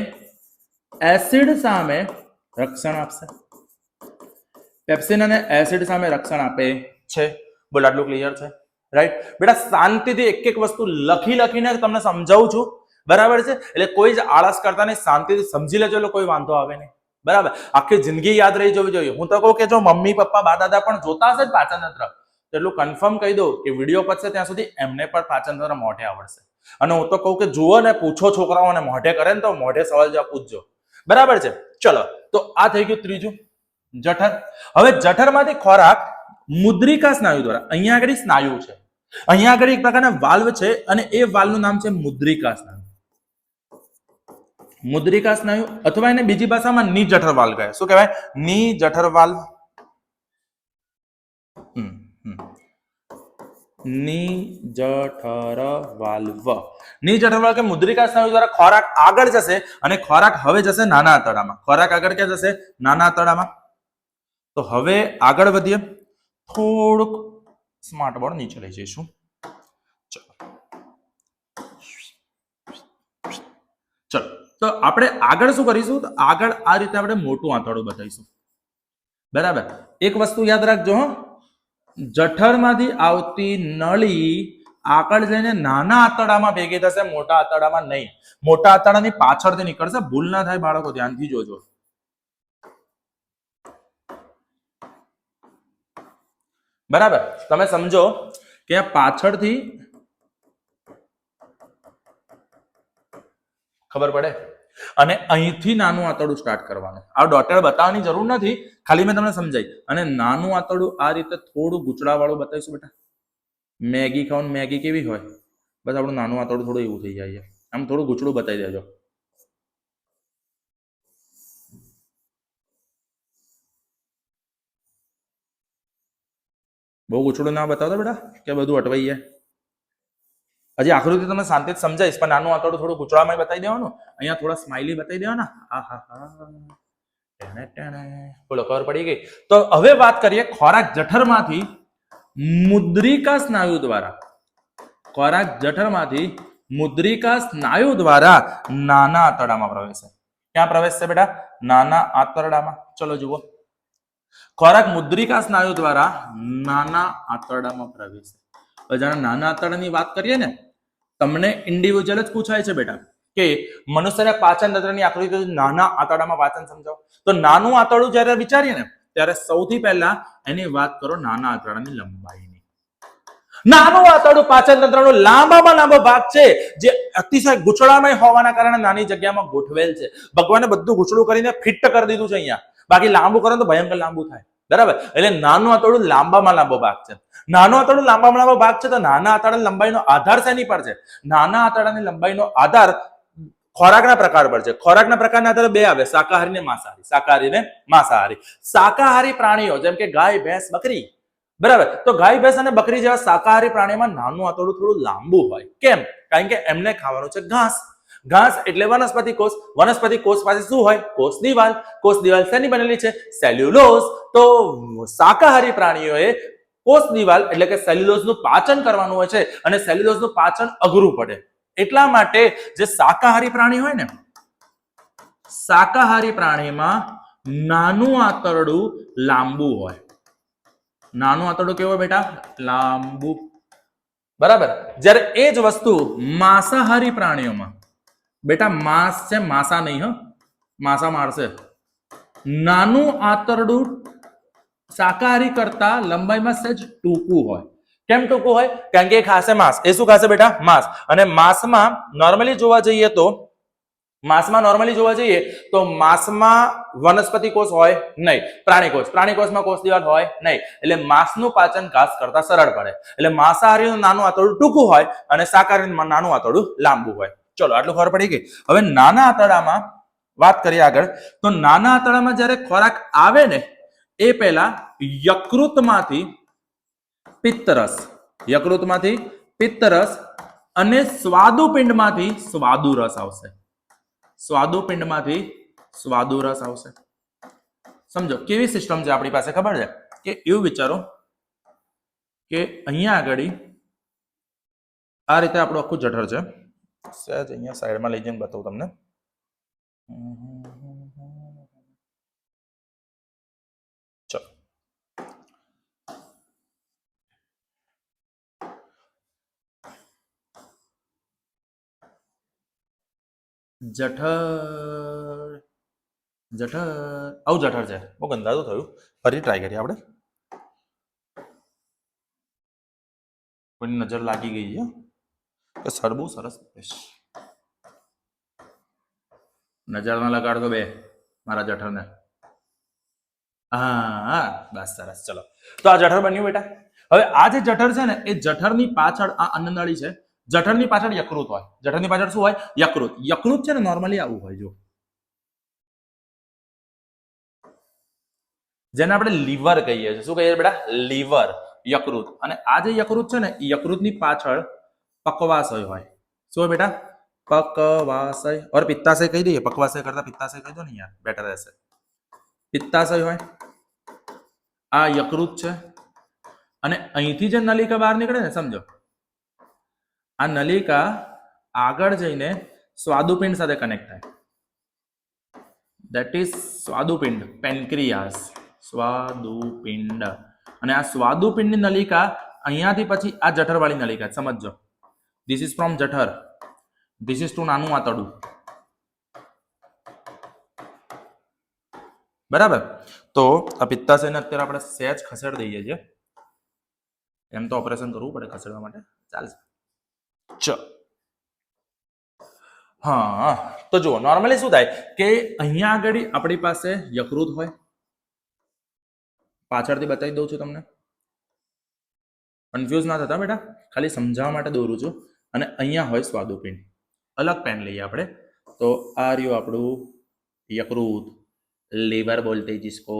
એસિડ સામે રક્ષણ આપશે. પેપ્સિન અને એસિડ સામે રક્ષણ આપે છે. બોલ, આટલું ક્લિયર છે? રાઈટ બેટા. શાંતિથી એક એક વસ્તુ લખીને તમને સમજાવું છું, બરાબર છે? એટલે કોઈ જ આળસ કરતા નહીં, શાંતિથી સમજી લેજો એટલે કોઈ વાંધો આવે નહીં, બરાબર. આખી જિંદગી યાદ રહી જવી જોઈએ. હું તો કહું કે જો મમ્મી પપ્પા બા દાદા પણ જોતા હશે પાચન તંત્ર, એટલું કન્ફર્મ કહી દઉં કે વિડીયો પતશે ત્યાં સુધી એમને પણ પાચન તંત્ર મોઢે આવડશે. અને હું તો કહું કે જુઓ ને, પૂછો છોકરાઓને, મોઢે કરે ને તો મોઢે સવાલ જવાબ પૂછજો, બરાબર છે? ચલો, તો આ થઈ ગયું ત્રીજું, જઠર. હવે જઠરમાંથી ખોરાક મુદ્રિકા સ્નાયુ દ્વારા, અહીંયા આગળ સ્નાયુ છે, અહીંયા આગળ એક પ્રકારના વાલ્વ છે અને એ વાલ્વનું નામ છે મુદ્રિકા સ્નાયુ. મુદ્રિકા સ્નાયુ અથવા એને બીજી ભાષામાં નિજઠર વાલ્વ કહે. શું કહેવાય? નિજઠર વાલ્વ. નિજઠર વાલ્વ કે મુદ્રિકા સ્નાયુ દ્વારા ખોરાક આગળ જશે અને ખોરાક હવે જશે નાના આંતરડામાં. ખોરાક આગળ ક્યાં જશે? નાના આંતરડામાં. તો હવે આગળ વધીએ, થોડુંક સ્માર્ટ બોર્ડ નીચે લઈ જઈશું. ચલો, તો આપણે આગળ શું કરીશું? તો આગળ આ રીતે આપણે મોટું આંતરડું બતાવીશું, બરાબર. એક વસ્તુ યાદ રાખજો, જઠરમાંથી આવતી નળી આગળ જઈને નાના આંતરડામાં ભેગી થશે, મોટા આંતરડામાં નહીં. મોટા આંતરડાની પાછળથી નીકળશે. ભૂલ ના થાય બાળકો, ધ્યાનથી જોજો. બરાબર, તમે સમજો કે આ પાછળથી ખબર પડે, અને અહીંથી નાનું આંતરડું સ્ટાર્ટ કરવાનું. આ ડોટેડ બતાવવાની જરૂર નથી, ખાલી મેં તમને સમજાઈ. અને નાનું આંતરડું આ રીતે થોડું ગૂંચળા વાળું બતાવીશું બેટા. મેગી ખાવાનું, મેગી કેવી હોય, બસ આપણું નાનું આંતરડું થોડું એવું થઈ જાય. આમ થોડું ગૂંચળું બતાવી દેજો. બહુ ગૂંચળું ના બતાવતા બેટા, કે બધું અટવાઈ જાય. હજી આકૃતિ તમે શાંતિથી સમજાઈશ, પણ નાનું આંતરડું થોડું ગૂંચળામાં બતાવી દેવાનું. અહીંયા થોડા સ્માઇલી બતાવી દેવાના. બોલો, ખબર પડી ગઈ. તો હવે વાત કરીએ ખોરાક જઠરમાંથી મુદ્રિકા સ્નાયુ દ્વારા. ખોરાક જઠરમાંથી મુદ્રિકા સ્નાયુ દ્વારા નાના આંતરડામાં પ્રવેશે. ક્યાં પ્રવેશશે બેટા? નાના આંતરડામાં. ચલો જુઓ, ખોરાક મુદ્રિકા સ્નાયુ દ્વારા નાના આંતરડામાં પ્રવેશે. જ્યારે નાના આંતરડાની વાત કરીએ ને, તમને ઇન્ડિવિજ્યુઅલ જ પૂછાય છે બેટા કે મનુષ્યના પાચન તંત્રની આકૃતિ નાના આંતરડામાં પાચન સમજાવો. તો નાનું આંતરડું જ્યારે વિચારીએ ને, ત્યારે સૌથી પહેલા એની વાત કરો નાના આંતરડાની લંબાઈની. નાનું આંતરડું પાચન તંત્રનો લાંબામાં લાંબો ભાગ છે, જે અતિશય ગૂંચળામય હોવાના કારણે નાની જગ્યામાં ગોઠવેલ છે. ભગવાને બધું ગૂંચળું કરીને ફિટ કરી દીધું છે અહીંયા. બાકી લાંબુ કરો તો ભયંકર લાંબુ થાય. બરાબર, એટલે નાનું આંતરડું લાંબામાં લાંબો ભાગ છે. નાનું આંતરડું લાંબામાં લાંબો ભાગ છે, તો નાના આંતરડાની લંબાઈનો આધાર શેની પર છે? નાના આંતરડાની લંબાઈનો આધાર ખોરાકના પ્રકાર પર છે. ખોરાકના પ્રકારના આધારે બે આવે, શાકાહારી ને માંસાહારી. શાકાહારી ને માંસાહારી. શાકાહારી પ્રાણીઓ જેમ કે ગાય, ભેંસ, બકરી, બરાબર, તો ગાય, ભેંસ અને બકરી જેવા શાકાહારી પ્રાણીઓમાં નાનું આંતરડું થોડું લાંબુ હોય. કેમ? કારણ કે એમને ખાવાનું છે ઘાસ. ઘાસ એટલે વનસ્પતિ કોષ. વનસ્પતિ કોષ પાસે શું હોય? કોષ દિવાલ. કોષ દિવાલ શેની બનેલી છે? સેલ્યુલોઝ. તો શાકાહારી પ્રાણીઓએ કોષ દિવાલ એટલે કે સેલ્યુલોઝનું પાચન કરવાનું હોય છે, અને સેલ્યુલોઝનું પાચન અઘરું પડે. એટલા માટે જે શાકાહારી પ્રાણી હોય ને, શાકાહારી પ્રાણીમાં નાનું આંતરડું લાંબુ હોય. નાનું આંતરડું કેવું હોય બેટા? લાંબુ. બરાબર. જ્યારે એ જ વસ્તુ માંસાહારી પ્રાણીઓમાં, બેટા માંસ છે, માંસા નહીં, હ, માંસા મારશે. નાનું આંતરડું શાકાહારી કરતા લંબાઈમાં સહેજ ટૂંકું હોય. કેમ ટૂંકું હોય? કારણ કે એ ખાશે માંસ. એ શું ખાશે બેટા? માંસ. અને માંસમાં નોર્મલી જોવા જઈએ તો માંસમાં વનસ્પતિ કોષ હોય નહીં, પ્રાણી કોષમાં કોષ દિવાલ હોય નહીં. એટલે માંસનું પાચન ઘાસ કરતા સરળ પડે. એટલે માંસાહારીનું નાનું આંતરડું ટૂંકું હોય અને શાકાહારીનું નાનું આંતરડું લાંબુ હોય. ચલો, આટલું ખબર પડી ગઈ. હવે નાના આંતરડામાં વાત કરીએ આગળ. તો નાના આંતરડામાં જ્યારે ખોરાક આવે ને, એ પહેલા યકૃતમાંથી પિત્તરસ અને સ્વાદુપિંડમાંથી સ્વાદુરસ આવશે. સ્વાદુપિંડમાંથી સ્વાદુરસ આવશે. સમજો કેવી સિસ્ટમ છે આપણી પાસે, ખબર છે? કે એવું વિચારો કે અહીંયા આગળ આ રીતે આપણું આખું જઠર છે. સહેજ અહીંયા સાઈડમાં લઈ જઈને બતાવું તમને. ચલો, જઠર આવું જઠર છે. બહુ ગંદાતું થયું, ફરી ટ્રાય કરીએ આપણે. કોઈની નજર લાગી ગઈ છે કે સર બહુ સરસ નજર ના લગાડતો બે મારા જઠરને. હા, બસ સરસ. ચલો, તો આ જઠર બન્યું બેટા. હવે આ જે જઠર છે ને, એ જઠરની પાછળ આ અન્નનળી છે. જઠરની પાછળ યકૃત હોય. જઠરની પાછળ શું હોય? યકૃત. યકૃત છે ને નોર્મલી આવું હોય, જો, જેને આપણે લીવર કહીએ છીએ. શું કહીએ બેટા? લીવર, યકૃત. અને આ જે યકૃત છે ને, યકૃતની પાછળ પક્વાશય હોય. શું હોય બેટા? પક્વાશય. और પિત્તાશય કહી દઈએ. પક્વાશય કરતા પિત્તાશય કહી દો ને યાર, બેટર રહેશે. પિત્તાશય હોય. આ યકૃત છે. અને અહીંથી જે નલિકા બહાર નીકળે ને, સમજો, આ નલિકા આગળ જઈને સ્વાદુપિંડ સાથે કનેક્ટ થાય. ધેટ ઇઝ સ્વાદુપિંડ, પેન્ક્રિયાસ. સ્વાદુપિંડ. અને આ સ્વાદુપિંડની નલિકા અહીંયાથી પછી આ જઠરવાળી નલિકા સમજજો. ધીસ ઇઝ ફ્રોમ જઠર, ધીસ ઇઝ ટુ નાનું આંતરડું. બરાબર. તો આ પિત્તાશયને અત્યારે આપણે સહેજ ખસેડી દઈએ છીએ. એમ તો ઓપરેશન કરવું પડે ખસેડવા માટે, ચાલશે. હા, તો જુઓ નોર્મલી શું થાય કે અહીંયા આગળ આપણી પાસે યકૃત હોય, પાછળથી બતાવી દઉં છું તમને, કન્ફ્યુઝ ના થતા બેટા, ખાલી સમજાવવા માટે દોરું છું. અને અહીંયા હોય સ્વાદુપિંડ. અલગ પેન લઈએ આપણે. તો આ રહ્યું આપણું યકૃત, લીવર બોલતે जिसको,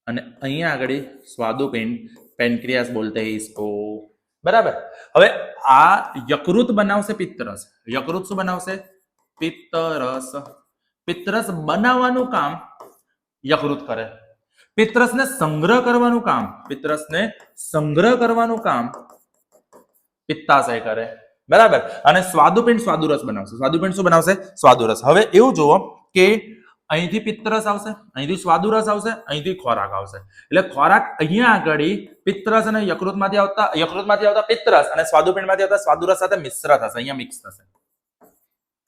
અને અહીંયા આગળ સ્વાદુપિંડ, પેનક્રિયાસ બોલતે इसको. બરાબર. હવે આ યકૃત બનાવશે પિત્તરસ. યકૃત શું બનાવશે? પિત્તરસ. પિત્તરસ બનાવવાનું કામ યકૃત કરે. પિત્તરસને સંગ્રહ કરવાનું કામ, પિત્તરસને સંગ્રહ કરવાનું કામ પિત્તાશય કરે. બરાબર. અને સ્વાદુપિંડ સ્વાદુરસ બનાવશે. સ્વાદુપિંડ શું બનાવશે? સ્વાદુરસ. હવે એવું જુઓ કે અહીંથી પિત્તરસ આવશે, અહીંથી સ્વાદુરસ આવશે, અહીંથી ખોરાક આવશે. એટલે ખોરાક અહીંયા આગળ પિત્તરસ અને યકૃતમાંથી આવતા પિત્તરસ અને સ્વાદુપિંડમાંથી આવતા સ્વાદુરસ સાથે મિશ્ર થશે. અહીંયા મિક્સ થશે.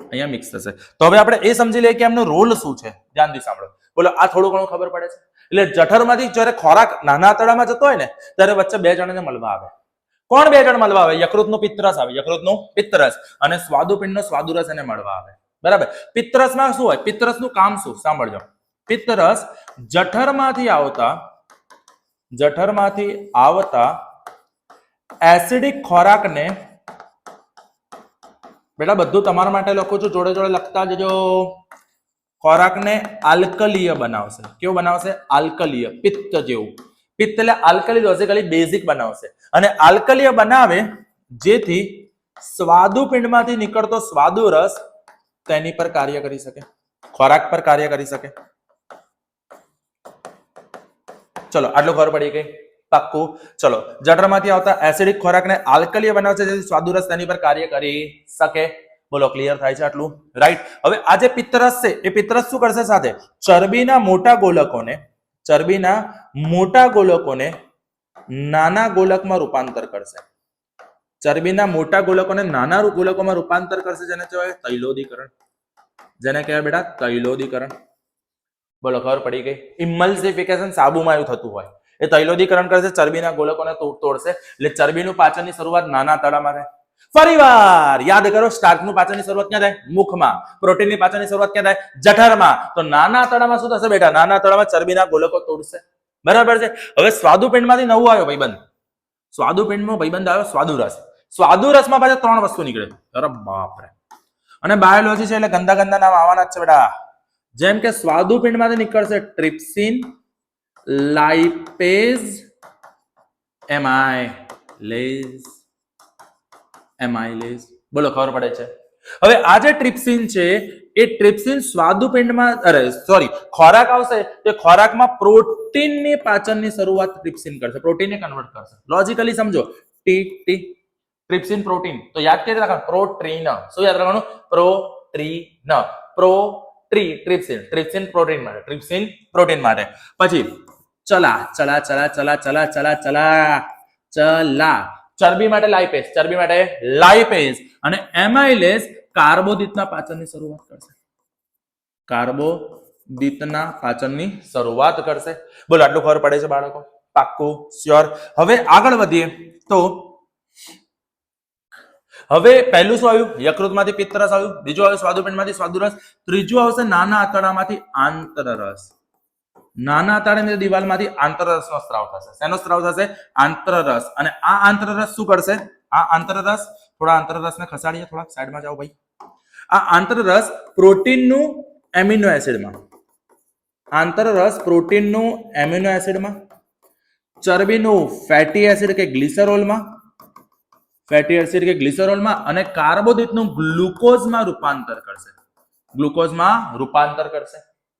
અહીંયા મિક્સ થશે. તો હવે આપણે એ સમજી લઈએ કે એમનો રોલ શું છે. ધ્યાનથી સાંભળો. બોલો, આ થોડું ઘણું ખબર પડે છે? એટલે જઠરમાંથી જ્યારે ખોરાક નાના આંતરડામાં જતો હોય ને, ત્યારે વચ્ચે બે જણને મળવા આવે. કોણ બે જણ મળવા આવે? યકૃતનું પિત્તરસ આવે, યકૃતનું પિત્તરસ, અને સ્વાદુપિંડનો સ્વાદુરસ એને મળવા આવે. બરાબર. પિત્તરસમાં શું હોય? પિત્તરસનું કામ શું? સાંભળજો. પિત્તરસ જઠરમાંથી આવતા એસિડિક ખોરાકને, બેટા બધું તમારા માટે લખું છું, જોડે જોડે લખતા જજો. ખોરાકને આલ્કલીય બનાવશે. કેવું બનાવશે? આલ્કલીય, પિત્ત જેવું. પિત્ત એટલે આલ્કલી બેઝિકલી બેઝિક બનાવશે. અને આલ્કલીય બનાવે જેથી સ્વાદુપિંડમાંથી નીકળતો સ્વાદુરસ તેની પર કાર્ય કરી શકે, ખોરાક પર કાર્ય કરી શકે. ચલો, આટલું ખબર પડી ગઈ? પાક્કું. ચલો, જઠરમાંથી આવતા એસિડિક ખોરાકને આલ્કલીય બનાવશે જેથી સ્વાદુરસ તેની પર કાર્ય કરી શકે. બોલો, ક્લિયર થાય છે આટલું? રાઈટ. હવે આ જે પિત્તરસ છે એ પિત્તરસ શું કરશે? સાથે ચરબીના મોટા ગોલકોને નાના ગોલકમાં રૂપાંતર કરશે. ચરબીના મોટા ગોલકોને નાના ગોલકોમાં રૂપાંતર કરશે, જેને કહેવાય તૈલોદીકરણ. જેને કહેવાય બેટા તૈલોદીકરણ. બોલો, ખબર પડી ગઈ? ઇમલ્સિફિકેશન સાબુમાં એવું થતું હોય, એ તૈલોદીકરણ કરશે, ચરબીના ગોલકોને તોડશે. એટલે ચરબીનું પાચનની શરૂઆત નાના આંતરડામાં થાય. ફરીવાર યાદ કરો, સ્ટાર્ચનું પાચનની શરૂઆત ક્યાં થાય? મુખમાં. પ્રોટીનની પાચનની શરૂઆત ક્યાં થાય? જઠરમાં. તો નાના આંતરડામાં શું થશે બેટા? નાના આંતરડામાં ચરબીના ગોલકો તોડશે. બરાબર છે. હવે સ્વાદુપિંડમાંથી નવું આવ્યો ભાઈબંધ. સ્વાદુપિંડમાં ભાઈબંધ આવ્યો સ્વાદુરસ. સ્વાદુરસમાં પાછા 3 વસ્તુ નીકળે. અરે બાપરે. અને બાયોલોજી છે એટલે ગંદા ગંદા નામ આવવાના જ છે બેટા. જેમ કે સ્વાદુપિંડમાંથી નીકળશે ટ્રિપ્સિન, લાઇપેઝ, એમાઇલેઝ. બોલો, ખબર પડે છે? હવે આ જે ટ્રિપ્સિન છે એ ટ્રિપ્સિન સ્વાદુપિંડમાં ખોરાક આવશે તો ખોરાકમાં પ્રોટીનની પાચનની શરૂઆત ટ્રિપ્સિન કરશે, પ્રોટીનને કન્વર્ટ કરશે. લોજિકલી સમજો. ટ્રિપ્સિન પ્રોટીન, તો યાદ કરી રાખવાનું પ્રોટીન. શું યાદ રાખવાનું? ટ્રિપ્સિન પ્રોટીન માટે. પછી ચલા ચરબી માટે લાઇપેઝ, અને એમાઇલેઝ કાર્બોદિતના પાચનની શરૂઆત કરશે. બોલો, આટલું ખબર પડે છે બાળકો? પાક્કું? શ્યોર? હવે આગળ વધીએ તો હવે પહેલું શું આવ્યું? યકૃતમાંથી પિત્તરસ આવ્યું. બીજું આવ્યું સ્વાદુપિંડમાંથી સ્વાદુરસ. ત્રીજું આવશે નાના આંતરડામાંથી આંતરરસ. નાના આંતરડાની દિવાલમાંથી આંતરરસનો સ્ત્રાવ થશે. શેનો સ્ત્રાવ થશે? આંતરરસ. અને આ આંતરરસ શું કરશે? આ આંતરરસ, થોડા આંતરરસને ખસાડીએ, થોડા સાઈડમાં જાઓ ભાઈ. આ આંતરરસ પ્રોટીનનું એમિનો એસિડમાં, ચરબીનું ફેટી એસિડ કે ગ્લિસરોલમાં, અને કાર્બોદિતનું ગ્લુકોઝમાં રૂપાંતર કરશે.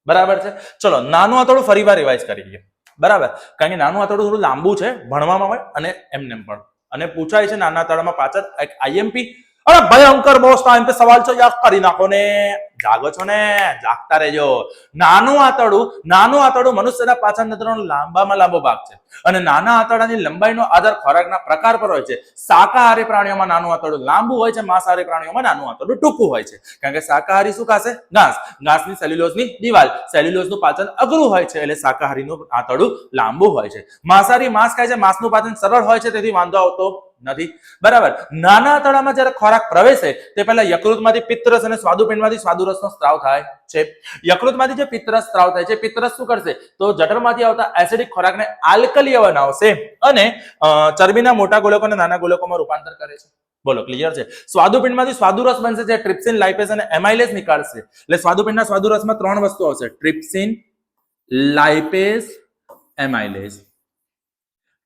બરાબર છે? ચલો, નાનું આંતરડું ફરીવાર રિવાઇઝ કરી લઈએ. બરાબર? કારણ કે નાનું આંતરડું થોડું લાંબુ છે, ભણવામાં હોય અને એમને પણ, અને પૂછાય છે નાના આંતરડામાં પાચન. એક આઈએમપી, અરે ભયંકર મોસ્ટ આઈએમપી સવાલ છે, યાદ કરી નાખો ને. જાગો છો ને? જાગતા રહેજો. નાનું આંતરડું મનુષ્યના પાચન તંત્રનો લાંબામાં લાંબો ભાગ છે અને નાના આંતરડાની લંબાઈનો આધાર ખોરાકના પ્રકાર પર હોય છે. શાકાહારી પ્રાણીઓમાં નાનું આંતરડું લાંબુ હોય છે, માંસાહારી પ્રાણીઓમાં નાનું આંતરડું ટૂંકું હોય છે. કારણ કે શાકાહારી શું ખાશે? ઘાસની સેલ્યુલોઝની દિવાલ. સેલ્યુલોઝનું પાચન અઘરું હોય છે એટલે શાકાહારીનું આંતરડું લાંબુ હોય છે. માંસાહારી માંસ ખાય છે, માંસનું પાચન સરળ હોય છે તેથી વાંધો આવતો નથી. બરાબર. નાના આંતરડામાં જ્યારે ખોરાક પ્રવેશે તે પહેલા યકૃતમાંથી પિત્તરસ અને સ્વાદુપિંડમાંથી સ્વાદુરસનો સ્ત્રાવ થાય છે. યકૃતમાંથી જે પિત્તરસ સ્ત્રાવ થાય છે, પિત્તરસ શું કરશે? તો જઠરમાંથી આવતા એસિડિક ખોરાકને આલ્કલીય બનાવશે અને ચરબીના મોટા ગોલકો અને નાના ગોલકોમાં રૂપાંતર કરે છે. બોલો, ક્લિયર છે? સ્વાદુપિંડમાંથી સ્વાદુરસ બનશે જે ટ્રિપ્સિન, લાઇપેઝ અને એમાઇલેઝ નીકાળશે. એટલે સ્વાદુપિંડના સ્વાદુરસમાં 3 વસ્તુ આવશે: trypsin, lipase, એમાઇલેઝ.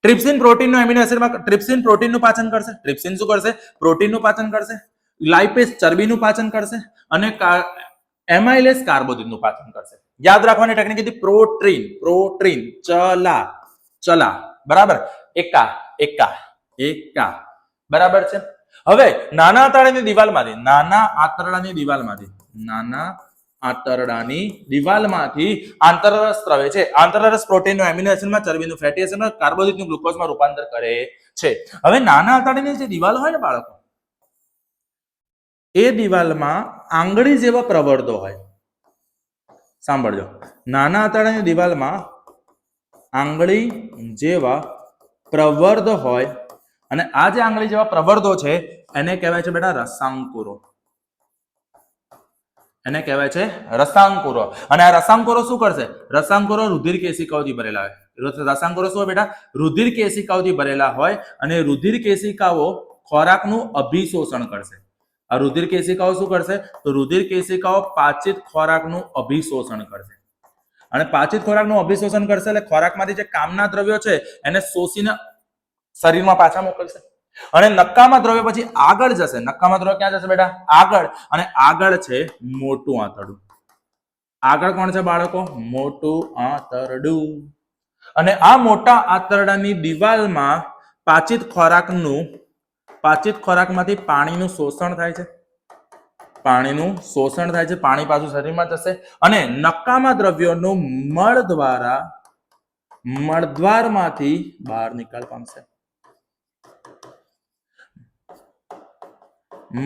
Trypsin પ્રોટીનનું amino એસિડમાં trypsin પ્રોટીનનું પાચન કરશે. ટ્રિપ્સિન શું કરશે? પ્રોટીનનું પાચન કરશે. લાઇપેઝ ચરબીનું પાચન કરશે અને એમાઇલેઝ કાર્બોદિતનું પાચન કરશે. યાદ રાખવાની ટેકનિક હતી પ્રોટીન ચલા બરાબર. એકા બરાબર છે. હવે નાના આંતરડાની દિવાલમાંથી આંતરરસ સ્ત્રાવે છે. આંતરરસ પ્રોટીનનું, એમિનો એસિડમાં ચરબીનું, ફેટી એસિડમાં, કાર્બોદિતનું, ગ્લુકોઝમાં રૂપાંતર કરે છે. હવે નાના આંતરડાની જે દિવાલ હોય ને બાળકો, એ દિવાલમાં આંગળી જેવા પ્રવર્ધો હોય. સાંભળજો, નાના આંતરડાની દિવાલમાં આંગળી જેવા પ્રવર્ધો હોય અને આ જે આંગળી જેવા પ્રવર્ધો છે એને કહેવાય છે બેટા રસાંકુરો. એને કહેવાય છે રસાંકુરો. અને આ રસાંકુરો શું કરશે? રસાંકુરો રુધિર કેશિકાઓથી ભરેલા હોય. રસાંકુરો શું હોય બેટા? રુધિર કેશિકાઓથી ભરેલા હોય અને રુધિર કેશિકાઓ ખોરાકનું અભિશોષણ કરશે. આ રુધિર કેશિકાઓ શું કરશે? તો રુધિર કેશિકાઓ પાચિત ખોરાકનું અભિશોષણ કરશે અને પાચિત ખોરાકનું અભિશોષણ કરશે એટલે ખોરાકમાંથી જે કામના દ્રવ્યો છે એને શોષીને શરીરમાં પાછા મોકલશે અને નક્કામાં દ્રવ્ય પછી આગળ જશે. નક્કામાં દ્રવ્ય ક્યાં જશે બેટા? આગળ. અને આગળ છે મોટું આંતરડું. આગળ કોણ છે બાળકો? મોટું આંતરડું. અને આ મોટા આંતરડાની દિવાલમાં પાચિત ખોરાકમાંથી પાણીનું શોષણ થાય છે. પાણી પાછું શરીરમાં જશે અને નક્કામાં દ્રવ્યોનું મળદ્વારમાંથી બહાર નિકાલ પામશે.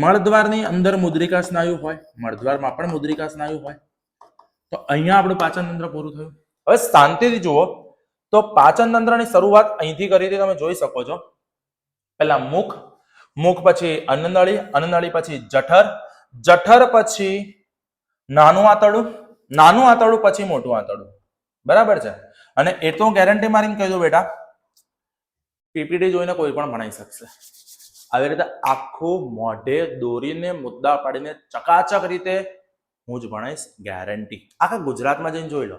મળદ્વારની અંદર મુદ્રિકા સ્નાયુ હોય. મળદ્વારમાં પણ મુદ્રિકા સ્નાયુ હોય. તો અહીંયા આપણું પાચન તંત્ર પૂરું થયું. હવે શાંતિથી જુઓ તો પાચન તંત્રની શરૂઆત અહીંથી કરી હતી, તમે જોઈ શકો છો. પહેલા મુખ પછી અન્નનળી પછી જઠર પછી નાનું આંતરડું પછી મોટું આંતરડું. બરાબર છે. અને એ તો ગેરંટી મારીને કહી દો બેટા, પીપીટી જોઈને કોઈ પણ ભણાઈ શકશે. આવી રીતે આખું મોઢે દોરીને મુદ્દા પાડીને ચકાચક રીતે હું જ ભણાઈશ, ગેરંટી. આખા ગુજરાતમાં જઈને જોઈ લો,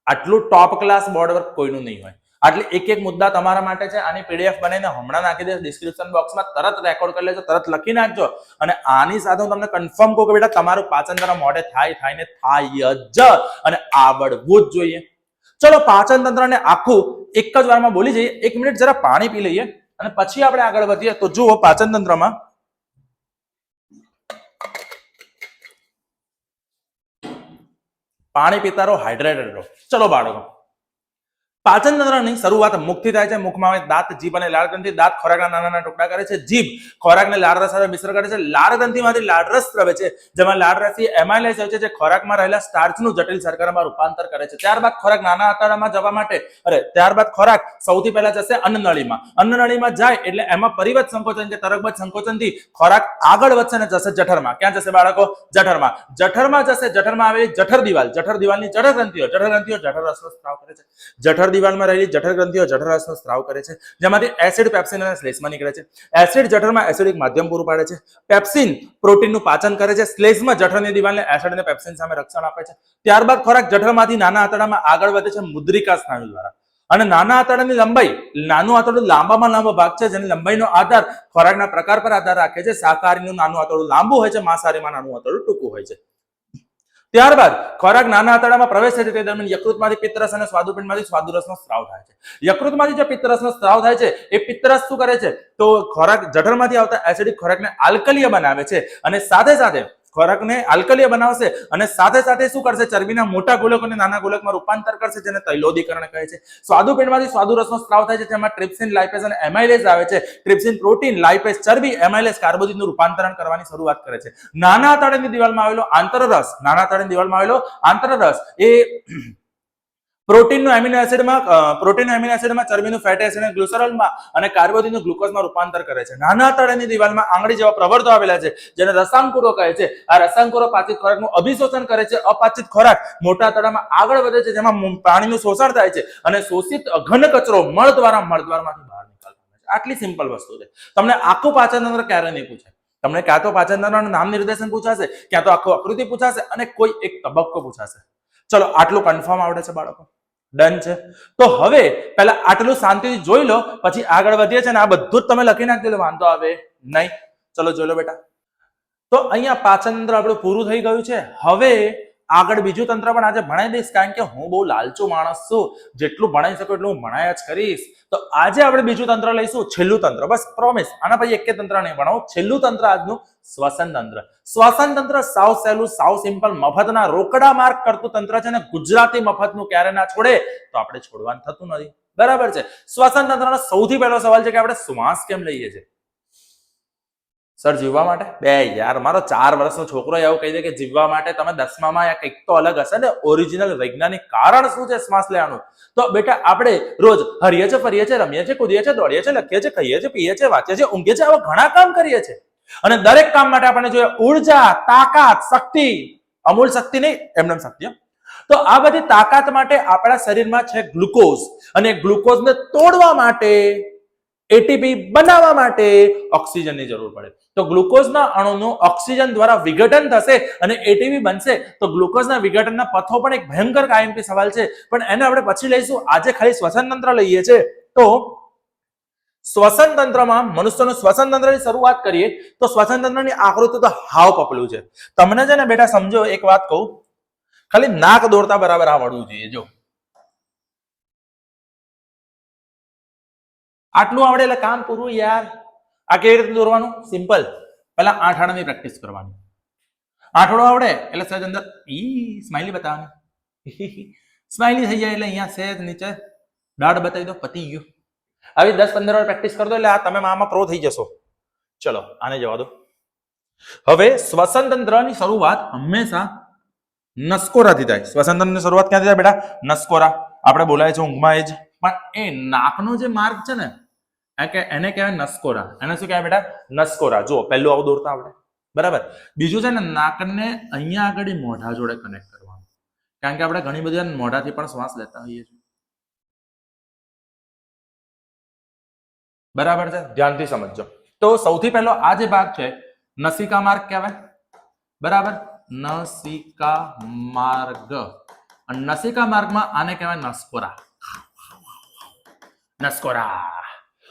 આટલું ટોપ ક્લાસ બોર્ડ વર્ક કોઈનું નહીં હોય. આટલે એક મુદ્દા તમારા માટે છે. આની પીડીએફ બનાવીને હમણાં નાખી દે ડિસ્ક્રિપ્શન બોક્સમાં, તરત રેકોર્ડ કરી લેજો, તરત લખી નાખજો. અને આની સાથે હું તમને કન્ફર્મ કહું કે બેટા તમારું પાચન તંત્ર મોઢે થાય જ અને આવડવું જ જોઈએ. ચલો પાચન તંત્રને આખું એક જ વારમાં બોલી જઈએ. 1 મિનિટ જરા પાણી પી લઈએ અને પછી આપણે આગળ વધીએ. તો જુઓ, પાચન તંત્રમાં પાણી પીતા રહો, હાઇડ્રેટેડ રહો. ચલો બાળકો, પાચન તંત્રની શરૂઆત મુખથી થાય છે. મુખમાં આવે દાંત, જીભ અને લાળ ગ્રંથિ. દાંત ખોરાકના નાના ટુકડા કરે છે. જીભ ખોરાકને લાળ રસ સાથે મિશ્ર કરે છે. લાળ ગ્રંથિમાંથી લાળ રસ સ્રવે છે, જેમાં લાળ રસથી એમાઇલેઝ હોય છે, જે ખોરાકમાં રહેલા સ્ટાર્ચનું જટિલ શર્કરામાં રૂપાંતર કરે છે. ત્યારબાદ ખોરાક નાના આંતરડામાં જવા માટે ત્યારબાદ ખોરાક સૌથી પહેલા જશે અન્નનળીમાં. અન્નનળીમાં જાય એટલે એમાં પરિવર્ત સંકોચન કે તરકબદ્ધ સંકોચનથી ખોરાક આગળ વધશે અને જશે જઠરમાં. ક્યાં જશે બાળકો? જઠરમાં. જઠરમાં જશે. જઠરમાં આવેલી જઠર દિવાલની જઠર ગ્રંથિઓ જઠર રસનો સ્ત્રાવ કરે છે. જઠર દિવાલમાં રહેલી જઠર ગ્રંથિઓ જઠર રસનો સ્ત્રાવ કરે છે, જેમાંથી એસિડ, પેપ્સિન અને શ્લેષ્મા નીકળે છે. એસિડ જઠરમાં એસિડિક માધ્યમ પૂરું પાડે છે. પેપ્સિન પ્રોટીનનું પાચન કરે છે. શ્લેષ્મા જઠરની દિવાલને એસિડ અને પેપ્સિન સામે રક્ષણ આપે છે. ત્યારબાદ ખોરાક જઠરમાંથી નાના આંતરડામાં આગળ વધે છે મુદ્રિકા સ્નાયુ દ્વારા. અને નાના આંતરડાની લંબાઈ, નાનું આંતરડું લાંબામાં લાંબો ભાગ છે, જેની લંબાઈનો આધાર ખોરાકના પ્રકાર પર આધાર રાખે છે. શાકાહારીનું નાનું આંતરડું લાંબુ હોય છે, માંસાહારીમાં નાનું આંતરડું ટૂંકું હોય છે. ત્યારબાદ ખોરાક નાના આંતરડામાં પ્રવેશે છે તે દરમિયાન યકૃતમાંથી પિત્તરસ અને સ્વાદુપિંડમાંથી સ્વાદુરસનો સ્ત્રાવ થાય છે. યકૃતમાંથી જે પિત્તરસનો સ્ત્રાવ થાય છે એ પિત્તરસ શું કરે છે? તો ખોરાક જઠરમાંથી આવતા એસિડિક ખોરાકને આલ્કલીય બનાવે છે અને સાથે સાથે ખોરાકને આલ્કલીય બનાવશે અને સાથે સાથે શું કરશે, ચરબીના મોટા ગોલકોને નાના ગોલકમાં રૂપાંતર કરશે, જેને તૈલોદીકરણ કહે છે. સ્વાદુપિંડમાંથી સ્વાદુરસનો સ્ત્રાવ થાય છે, જેમાં ટ્રિપ્સિન, લાઇપેઝ અને એમાઇલેઝ આવે છે. ટ્રિપ્સિન પ્રોટીન, લાઇપેઝ ચરબી, એમાઇલેઝ કાર્બોદિતનું રૂપાંતરણ કરવાની શરૂઆત કરે છે. નાના આંતરડાની દિવાલમાં આવેલો આંતરરસ, નાના આંતરડાની દિવાલમાં આવેલો આંતરરસ એ પ્રોટીનનું એમિનો એસિડમાં, ચરબીનું ફેટી એસિડ અને ગ્લિસરોલમાં અને કાર્બોદિતનું ગ્લુકોઝમાં રૂપાંતર કરે છે. નાના આંતરડાની દિવાલમાં આંગળી જેવા પ્રવર્ધો આવેલા છે, જેને રસાંકુરો કહે છે. આ રસાંકુરો પાચિત ખોરાકનું અભિશોષણ કરે છે. અપાચિત ખોરાક મોટા આંતરડામાં આગળ વધે છે, જેમાં પાણીનું શોષણ થાય છે અને શોષિત ઘન કચરો મળદ્વારમાંથી બહાર નીકળવાનો છે. આટલી સિમ્પલ વસ્તુ છે. તમને આખું પાચન તંત્ર ક્યારે નહીં પૂછે. તમને ક્યાં તો પાચન તંત્રનું નામ નિર્દેશન પૂછાશે, ક્યાં તો આખું આકૃતિ પૂછાશે અને કોઈ એક તબક્કો પૂછાશે. ચલો આટલું કન્ફર્મ આવડે છે બાળકો? ડન છે. તો હવે પહેલા આટલું શાંતિથી જોઈ લો, પછી આગળ વધીએ છે. ને આ બધું જ તમે લખી નાખજો, વાંધો આવે નહીં. ચલો જોઈ લો બેટા. તો અહીંયા પાચન તંત્ર આપણું પૂરું થઈ ગયું છે. હવે આગળ બીજું તંત્ર પણ આજે ભણાવી દઈશ, કારણ કે હું બહુ લાલચુ માણસ છું. જેટલું ભણાવી શકું એટલું હું ભણાયા જ કરીશ. તો આજે આપણે બીજું તંત્ર લઈશું, છેલ્લું તંત્ર. બસ પ્રોમિસ, આના પછી એક તંત્ર નહીં ભણાવું. છેલ્લું તંત્ર આજનું શ્વસન તંત્ર. શ્વસન તંત્ર સાવ સહેલું, સાવ સિમ્પલ, મફતના રોકડા માર્ક કરતું તંત્ર છે. ને ગુજરાતી મફતનું ક્યારે ના છોડે તો આપણે છોડવાનું થતું નથી. બરાબર છે. શ્વસન તંત્રનો સૌથી પહેલો સવાલ છે કે આપણે શ્વાસ કેમ લઈએ છીએ? સર જીવવા માટે? બે યાર, મારો 4 વર્ષનો છોકરો એવું કહી દે કે જીવવા માટે. તમે 10મામાં કંઈક તો અલગ હશે ને. ઓરિજિનલ વૈજ્ઞાનિક કારણ શું છે શ્વાસ લેવાનું? તો બેટા આપણે રોજ હરીએ છીએ, ફરીએ છીએ, રમીએ છીએ, કૂદીએ છીએ, દોડીએ છીએ, લખીએ છીએ, ખાઈએ છીએ, પીએ છીએ, વાંચીએ છીએ, ઊંઘીએ છીએ, આવા ઘણા કામ કરીએ છીએ. અને દરેક કામ માટે આપણને જોઈએ ઉર્જા, તાકાત, શક્તિ. અમૂલ શક્તિ નહીં, એમને શક્તિ. તો આ બધી તાકાત માટે આપણા શરીરમાં છે ગ્લુકોઝ, અને ગ્લુકોઝને તોડવા માટે, એટીપી બનાવવા માટે ઓક્સિજનની જરૂર પડે. તો ગ્લુકોઝના અણુનું ઓક્સિજન દ્વારા વિઘટન થશે અને એટીપી બનશે. તો ગ્લુકોઝના વિઘટનના પથો પણ એક ભયંકર આઈએમપી સવાલ છે, પણ એને આપણે પછી લઈશું. આજે ખાલી શ્વસન તંત્ર લઈએ છે. તો શ્વસન તંત્રમાં મનુષ્યનું શ્વસન તંત્રની શરૂઆત કરીએ તો શ્વસન તંત્રની આકૃતિ તો હાવ પપલું છે. તમને છે ને બેટા સમજો, એક વાત કહું, ખાલી નાક દોરતા બરાબર આવડવું જોઈએ. જો આટલું આવડે એટલે કામ પૂરું યાર. આ કેવી રીતે દોરવાનું? સિમ્પલ. પહેલા આઠાણાની પ્રેક્ટિસ કરવાની. આઠડો આવડે એટલે સહેજ અંદર સ્માઇલી બતાવવાની. સ્માઇલી થઈ જાય એટલે અહીંયા સહેજ નીચે દાઢ બતાવી દો, પતી ગયું. આવી 10-15 વાર પ્રેક્ટિસ કરી દો એટલે આ તમે આમાં પ્રો થઈ જશો. ચલો આને જવા દો. હવે શ્વસન તંત્રની શરૂઆત હંમેશા નસકોરાથી થાય. શ્વસન તંત્રની શરૂઆત ક્યાંથી થાય બેટા? નસકોરા. આપણે બોલાય છે ઊંઘમાં એ જ, પણ એ નાકનો જે માર્ગ છે ને એને કહેવાય નસકોરા. એને શું કહેવાય બેટા? નસકોરા. જુઓ પહેલું આવું દોરતા આપણે, બરાબર. બીજું છે ને નાકને અહીંયા આગળ મોઢા જોડે કનેક્ટ કરવાનું, કારણ કે આપણે ઘણી બધી મોઢાથી પણ શ્વાસ લેતા હોઈએ છીએ. બરાબર છે, ધ્યાનથી સમજજો. તો સૌથી પહેલો આ જે ભાગ છે નસિકા માર્ગ કહેવાય. બરાબર, નસિકા માર્ગ. નસિકા માર્ગમાં આને કહેવાય નસકોરા. નસકોરા.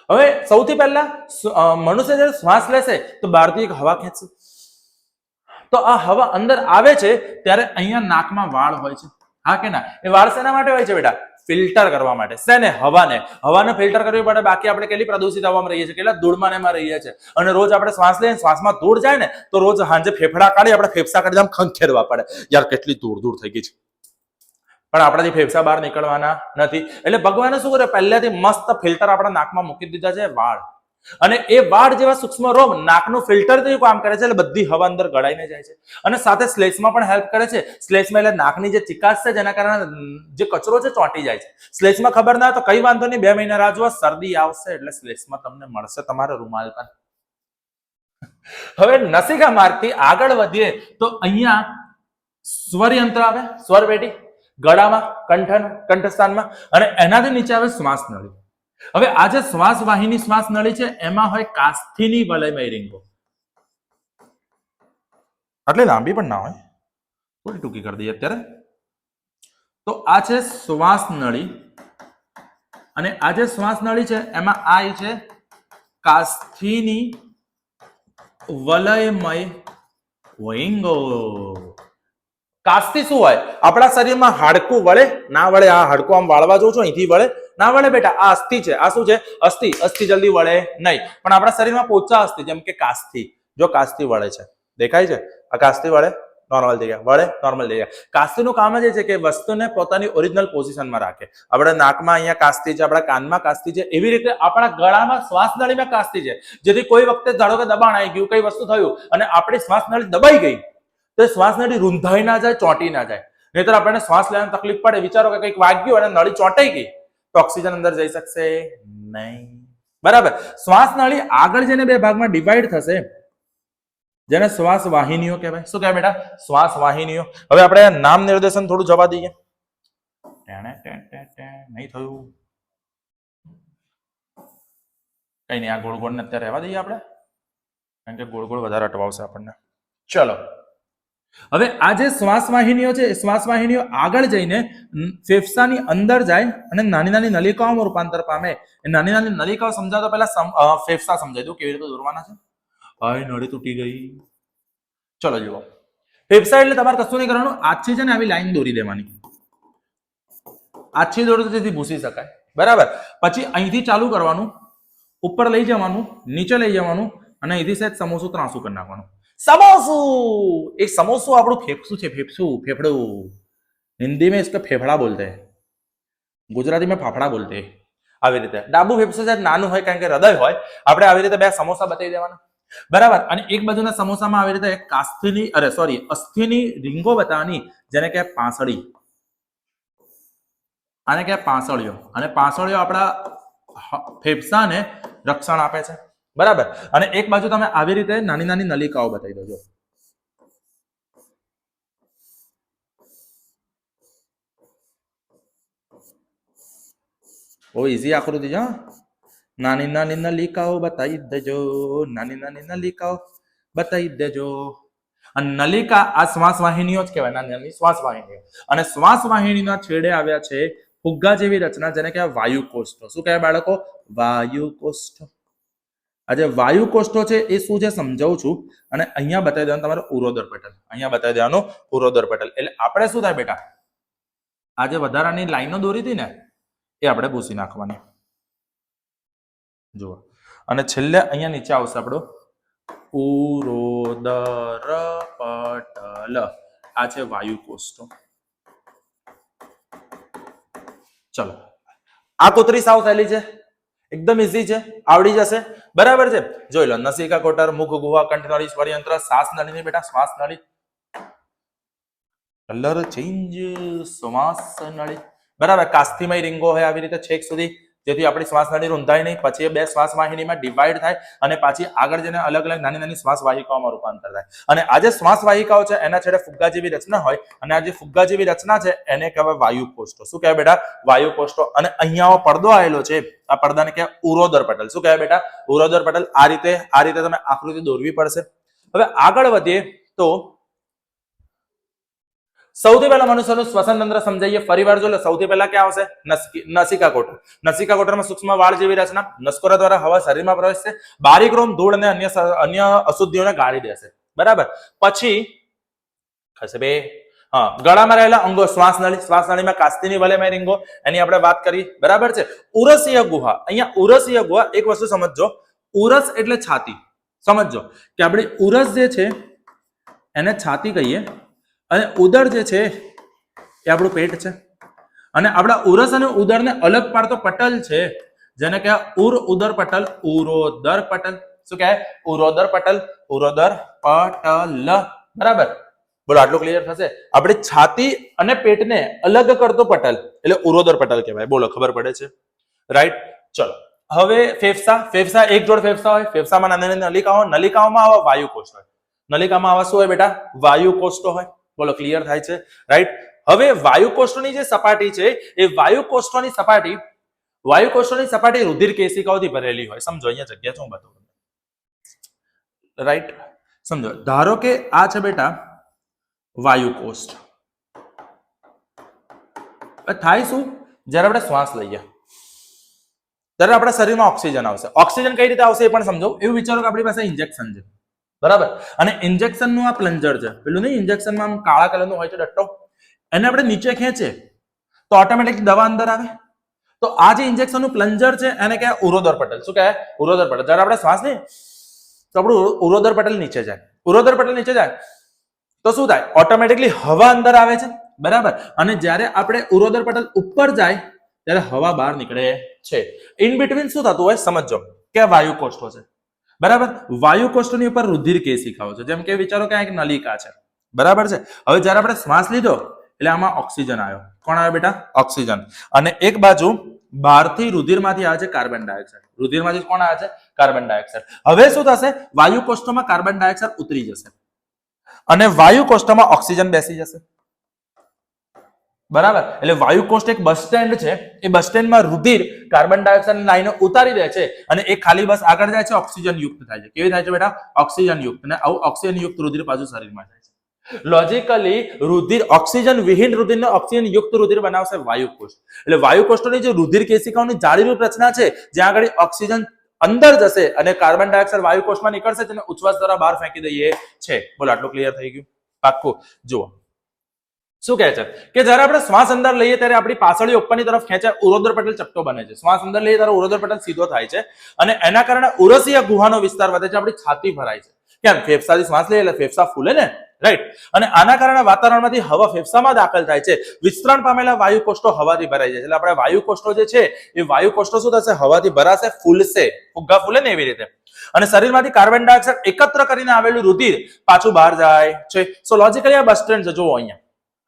હવે સૌથી પહેલા મનુષ્ય જ્યારે શ્વાસ લેશે તો બહારથી એક હવા ખેંચશે. તો આ હવા અંદર આવે છે ત્યારે અહીંયા નાકમાં વાળ હોય છે. હા કે ના? એ વાળ શેના માટે હોય છે બેટા? ફિલ્ટર કરવા માટે. શેને? હવાને ફિલ્ટર કરવી પડે. બાકી આપણે કેટલી પ્રદૂષિત હવામાં રહીએ છીએ, કેટલા ધૂળમાં એમાં રહીએ છીએ. અને રોજ આપણે શ્વાસ લઈએ, શ્વાસમાં ધૂળ જાય ને તો રોજ સાંજે ફેફડા કાઢી આપણે ફેફસા કાઢી આમ ખંખેરવા પડે, યાર કેટલી ધૂળ થઈ ગઈ છે. પણ આપણાથી ફેફસા બહાર નીકળવાના નથી. એટલે ભગવાને શું કર્યું? પહેલેથી મસ્ત ફિલ્ટર આપણા નાકમાં મૂકી દીધા છે, વાળ. અને એ વાળ જેવા સૂક્ષ્મ રોગ નાકનું ફિલ્ટર જેવું કામ કરે છે. એટલે બધી હવા અંદર ગળાઈને જાય છે. અને સાથે શ્લેષમાં પણ હેલ્પ કરે છે. શ્લેષમાં એટલે નાકની જે ચિકાસ છે જેના કારણે જે કચરો છે ચોંટી જાય છે. શ્લેષમાં ખબર ના હોય તો કઈ વાંધો નહીં, 2 મહિના રાહ જુઓ, શરદી આવશે એટલે શ્લેષમાં તમને મળશે તમારા રૂમાલ પર. હવે નસિકા માર્ગથી આગળ વધીએ તો અહીંયા સ્વર યંત્ર આવે, સ્વર પેટી ગળામાં, કંઠસ્થાનમાં, અને એનાથી નીચે આવે શ્વાસ નળી. હવે આ જે શ્વાસ વાહિની, શ્વાસ નળી છે એમાં હોય કાસ્થીની વલયમય રીંગો. એટલે લાંબી પણ ના હોય, થોડી ટૂંકી કરી દઈએ અત્યારે. તો આ છે શ્વાસ નળી, અને આ જે શ્વાસ નળી છે એમાં આ છે કાસ્થીની વલયમય રીંગો. કાસ્થી શું હોય? આપણા શરીરમાં હાડકું વળે ના વળે? આ હાડકું આમ વાળવા જોઉં છું, અહીંથી વળે ના વળે બેટા? આ અસ્થિ છે. આ શું છે? અસ્થિ. અસ્થિ જલ્દી વળે નહીં, પણ આપણા શરીરમાં પોચા અસ્થિ જેમ કે કાસ્થી, જો કાસ્થી વળે છે. દેખાય છે? આ કાસ્તી વળે નોર્મલ થઈ ગયા, વળે નોર્મલ થઈ ગયા. કાસ્તીનું કામ જ એ છે કે વસ્તુને પોતાની ઓરિજિનલ પોઝિશનમાં રાખે. આપણા નાકમાં અહીંયા કાસ્તી છે, આપણા કાનમાં કાસ્તી છે, એવી રીતે આપણા ગળામાં શ્વાસ નળીમાં કાસ્તી છે. જેથી કોઈ વખતે ધારો કે દબાણ આવી ગયું, કઈ વસ્તુ થયું અને આપણી શ્વાસ નળી દબાઈ ગઈ તો શ્વાસ નળી રૂંધાઈ ના જાય, ચોંટી ના જાય. નહીતર આપણને શ્વાસ લેવાની તકલીફ પડે. વિચારો કે કંઈક વાગ્યું અને નળી ચોંટાઈ ગઈ તો ઓક્સિજન અંદર જઈ શકશે નહીં. બરાબર. શ્વાસ નળી આગળ જઈને બે ભાગમાં ડિવાઈડ થશે, જેને શ્વાસ વાહિનીઓ કહેવાય. શું કહેવાય બેટા? શ્વાસ વાહિનીઓ. હવે આપણે નામ નિર્દેશન થોડું જવા દઈએ. નહીં થયું, કઈ નહીં. આ ગોળ ગોળ ને અત્યારે રહેવા દઈએ આપણે, કારણ કે ગોળ ગોળ વધારે અટવાવશે આપણને. ચલો, હવે આ જે શ્વાસ વાહિનીઓ છે, શ્વાસ વાહિનીઓ આગળ જઈને ફેફસાની અંદર જાય અને નાની નાની નલિકાઓમાં રૂપાંતર પામે. એ નાની નાની નલિકાઓ સમજાવતો પહેલા ફેફસા સમજાવી દઉં કેવી રીતે દોરવાના છે. ભાઈ નળી તૂટી ગઈ. ચલો જુઓ, ફેફસા એટલે તમારે કશું નહીં કરવાનું, આછી છે ને આવી લાઈન દોરી દેવાની. આછી દોરો તો જેથી ભૂસી શકાય. બરાબર. પછી અહીંથી ચાલુ કરવાનું, ઉપર લઈ જવાનું, નીચે લઈ જવાનું અને અહીંથી સાહેબ સમોસું ત્રાસું કરી નાખવાનું. समोसू, एक समोसू આપણું ફેફસું છે. ફેફસું, ફેફડું. હિન્દી में इसको फेफड़ा बोलते हैं, ગુજરાતી में ફાફડા बोलते हैं. આવી રીતે ડાબુ ફેફસું છે નાનું હોય કારણ કે હૃદય હોય. આપણે આવી રીતે બે સમોસા બતાવી દેવાના. બરાબર. અને એક બાજુના સમોસામાં આવી રીતે અસ્થિની રીંગો બતાવવાની, જેને કે પાંસળી. આને કે પાંસળીઓ. અને પાંસળીઓ આપણા ફેફસાને રક્ષણ આપે છે. બરાબર. અને એક બાજુ તમે આવી રીતે નાની નાની નલિકાઓ બતાવી દો. બહુ ઈઝી આકૃતિ છે. નાની નાની નલિકાઓ બતાવી દેજો, નાની નાની નલિકાઓ બતાવી દેજો. અને નલિકા આ શ્વાસ વાહિનીઓ જ કહેવાય, નાની નાની શ્વાસ વાહિનીઓ. અને શ્વાસ વાહિનીના છેડે આવ્યા છે ફુગ્ગા જેવી રચના, જેને કહેવાય વાયુકોષ્ઠો. શું કહેવાય બાળકો? વાયુકોષ્ઠ. આ જે વાયુકોષ્ઠો છે એ શું છે સમજાવું છું. અને અહીંયા બતાવી દેવાનું તમારે ઉરોદર પટલ. અહીંયા બતાવી દેવાનું ઉરોદર પટલ. એટલે આપણે શું થાય બેટા, આ જે વધારાની લાઈનો દોરી હતી ને એ આપણે ભૂસી નાખવાની. જુઓ, અને છેલ્લે અહીંયા નીચે આવશે આપણું ઉરોદર પટલ. આ છે વાયુકોષ્ઠો. ચલો, આ કોતરી સાવ સહેલી છે, એકદમ ઇઝી છે, આવડી જશે. બરાબર છે. જોઈ લો, નસિકા કોટર, મુખ ગુહા, કંઠનળી, સ્વરયંત્ર, શ્વાસ નળી ની બેટા શ્વાસ નળી. કલર ચેન્જ, શ્વાસ નળી. બરાબર. કાસ્થીમય રીંગો હોય આવી રીતે છેક સુધી, જેથી આપણી શ્વાસ નળી રૂંધાય નહીં. પછી એ બે શ્વાસ વાહિનીમાં ડિવાઈડ થાય અને પાછી આગળ જઈને અલગ અલગ નાની નાની શ્વાસ વાહિકાઓમાં રૂપાંતર થાય. અને આ જે શ્વાસ વાહિકાઓ છે એના છેડે ફુગ્ગા જેવી રચના હોય, અને આ જે ફુગ્ગા જેવી રચના છે એને કહેવાય વાયુકોષ્ઠો. શું કહેવાય બેટા? વાયુકોષ્ઠો. અને અહીંયા પડદો આવેલો છે, આ પડદાને કહેવાય ઉરોદર પટલ. શું કહેવાય બેટા? ઉરોદર પટલ. આ રીતે તમે આકૃતિ દોરવી પડશે. હવે આગળ વધીએ તો સૌથી પહેલા મનુષ્યનું શ્વસન તંત્ર સમજાઈએ. ફરીવાર જો લો, સૌથી પહેલા ક્યાં આવશે? નસિકા કોટર. નસિકા કોટરમાં સૂક્ષ્મ વાળ જેવી રચના. નસકોરા દ્વારા હવા શરીરમાં પ્રવેશશે, બારીક રોમ, ધૂળ અને અન્ય અશુદ્ધિઓને ગાળી દેશે. બરાબર. પછી ખસે બે ગળામાં રહેલા અંગો, શ્વાસ નળી. શ્વાસ નળીમાં કાસ્તીની વલયમય રીંગો, એની આપણે વાત કરી. બરાબર છે. ઉરસીય ગુહા. અહીંયા ઉરસીય ગુહા, એક વસ્તુ સમજજો, ઉરસ એટલે છાતી. સમજજો કે આપણી ઉરસ જે છે એને છાતી કહીએ, અને ઉદર જે છે એ આપણું પેટ છે. અને આપણા ઉરસ અને ઉદરને અલગ પાડતો પટલ છે, જેને કહેવાય ઉદર પટલ, ઉરોદર પટલ. શું કહેવાય? ઉરોદર પટલ, ઉરોદર પટલ. બરાબર. બોલો, આટલું ક્લિયર થશે? આપણે છાતી અને પેટને અલગ કરતો પટલ એટલે ઉરોદર પટલ કહેવાય. બોલો, ખબર પડે છે? રાઈટ. ચલો, હવે ફેફસા એક જોડ ફેફસા હોય. ફેફસામાં નાની નાની નલિકાઓ, નલિકાઓમાં આવા વાયુકોષ્ઠ હોય. નલિકામાં આવા શું હોય બેટા? વાયુકોષ્ઠો હોય. બોલો, ક્લિયર થાય છે? રાઈટ. હવે વાયુકોષ્ઠોની જે સપાટી છે એ વાયુકોષ્ઠોની સપાટી રુધિર કેશિકાઓથી ભરેલી હોય. સમજો, અહીંયા જગ્યા છે, હું બતાવું. રાઈટ. સમજો, ધારો કે આ છે બેટા વાયુકોષ્ઠ. થાય શું? જ્યારે આપણે શ્વાસ લઈએ ત્યારે આપણા શરીરમાં ઓક્સિજન આવશે. ઓક્સિજન કઈ રીતે આવશે એ પણ સમજો. એવું વિચારો કે આપણી પાસે ઇન્જેક્શન છે. બરાબર. અને ઇન્જેક્શન નું આ પ્લન્જર છે, પેલું નહીં ઇન્જેક્શનમાં આમ કાળા કલરનું હોય છે ડટ્ટો, એને આપણે નીચે ખેંચે તો ઓટોમેટિક દવા અંદર આવે. તો આ જે ઇન્જેક્શન નું પ્લન્જર છે એને કહેવાય ઉરોદર પટલ. શું કહેવાય? ઉરોદર પટલ. જ્યારે આપણે શ્વાસ લઈએ તો આપણું ઉરોદર પટલ નીચે જાય. ઉરોદર પટલ નીચે જાય તો શું થાય? ઓટોમેટિકલી હવા અંદર આવે છે, બરાબર. અને જ્યારે આપણે ઉરોદર પટલ ઉપર જાય ત્યારે હવા બહાર નીકળે છે. ઇન બિટવીન શું થતું હોય સમજો કે વાયુ કોષ્ઠો છે, બરાબર. વાયુ કોષ્ઠોની ઉપર રુધિર કેશિકાઓ છે. જેમ કે વિચારો કે એક નલિકા છે, બરાબર છે. હવે જ્યારે આપણે શ્વાસ લીધો એટલે આમાં ઓક્સિજન આવ્યો. કોણ આવ્યો બેટા? ઓક્સિજન. અને એક બાજુ બહારથી રુધિરમાંથી આવે છે કાર્બન ડાયોક્સાઇડ. રુધિરમાંથી કોણ આવે છે? Carbon dioxide. હવે શું થશે? વાયુ કોષ્ઠોમાં કાર્બન ડાયોક્સાઇડ ઉતરી જશે અને વાયુ કોષ્ઠમાં ઓક્સિજન બેસી જશે, બરાબર. એટલે વાયુ કોષ્ઠ એક બસ સ્ટેન્ડ છે. એ બસ સ્ટેન્ડમાં રુધિર કાર્બન ડાયોક્સાઇડ લાઈનો ઉતારી દે છે અને એક ખાલી બસ આગળ જાય છે, ઓક્સિજન યુક્ત થાય છે. કેવી થાય છે બેટા? ઓક્સિજન યુક્ત. અને આવું ઓક્સિજન યુક્ત રુધિર પાછું શરીરમાં જાય છે. લોજિકલી રુધિર ઓક્સિજન વિહીન રુધિરને ઓક્સિજન યુક્ત રુધિર બનાવશે વાયુ કોષ્ઠ. એટલે વાયુ કોષ્ઠોની જે રુધિર કેશિકાઓની જાળીરૂપ રચના છે, જ્યાં આગળ ઓક્સિજન અંદર જશે અને કાર્બન ડાયોક્સાઇડ વાયુ કોષ્ઠમાં નીકળશે, તેને ઉચ્છ્વાસ દ્વારા બહાર ફેંકી દઈએ છે. બોલો, આટલું ક્લિયર થઈ ગયું? પાક્કું. જુઓ શું કહે છે કે જ્યારે આપણે શ્વાસ અંદર લઈએ ત્યારે આપણી પાછળ ઉપરની તરફ ખેંચાય, ઉરોદર પટલ ચપટો બને છે. શ્વાસ અંદર લઈએ ત્યારે ઉરોદર પટલ સીધો થાય છે અને એના કારણે ઉરસીય ગુહાનો વિસ્તાર વધે છે, આપણી છાતી ભરાય છે. કેમ? ફેફસાથી શ્વાસ લઈએ એટલે ફેફસા ફૂલે ને, રાઈટ. અને આના કારણે વાતાવરણમાંથી હવા ફેફસામાં દાખલ થાય છે. વિસ્તરણ પામેલા વાયુ કોષ્ઠો હવાથી ભરાઈ જાય છે. એટલે આપણે વાયુ કોષ્ઠો જે છે એ વાયુ કોષ્ઠો શું થશે? હવાથી ભરાશે, ફૂલશે. ફુગ્ગા ફૂલે ને એવી રીતે. અને શરીરમાંથી કાર્બન ડાયોક્સાઇડ એકત્ર કરીને આવેલું રુધિર પાછું બહાર જાય છે. સો લોજિકલી આ બસ સ્ટેન્ડ છે. જુઓ અહીંયા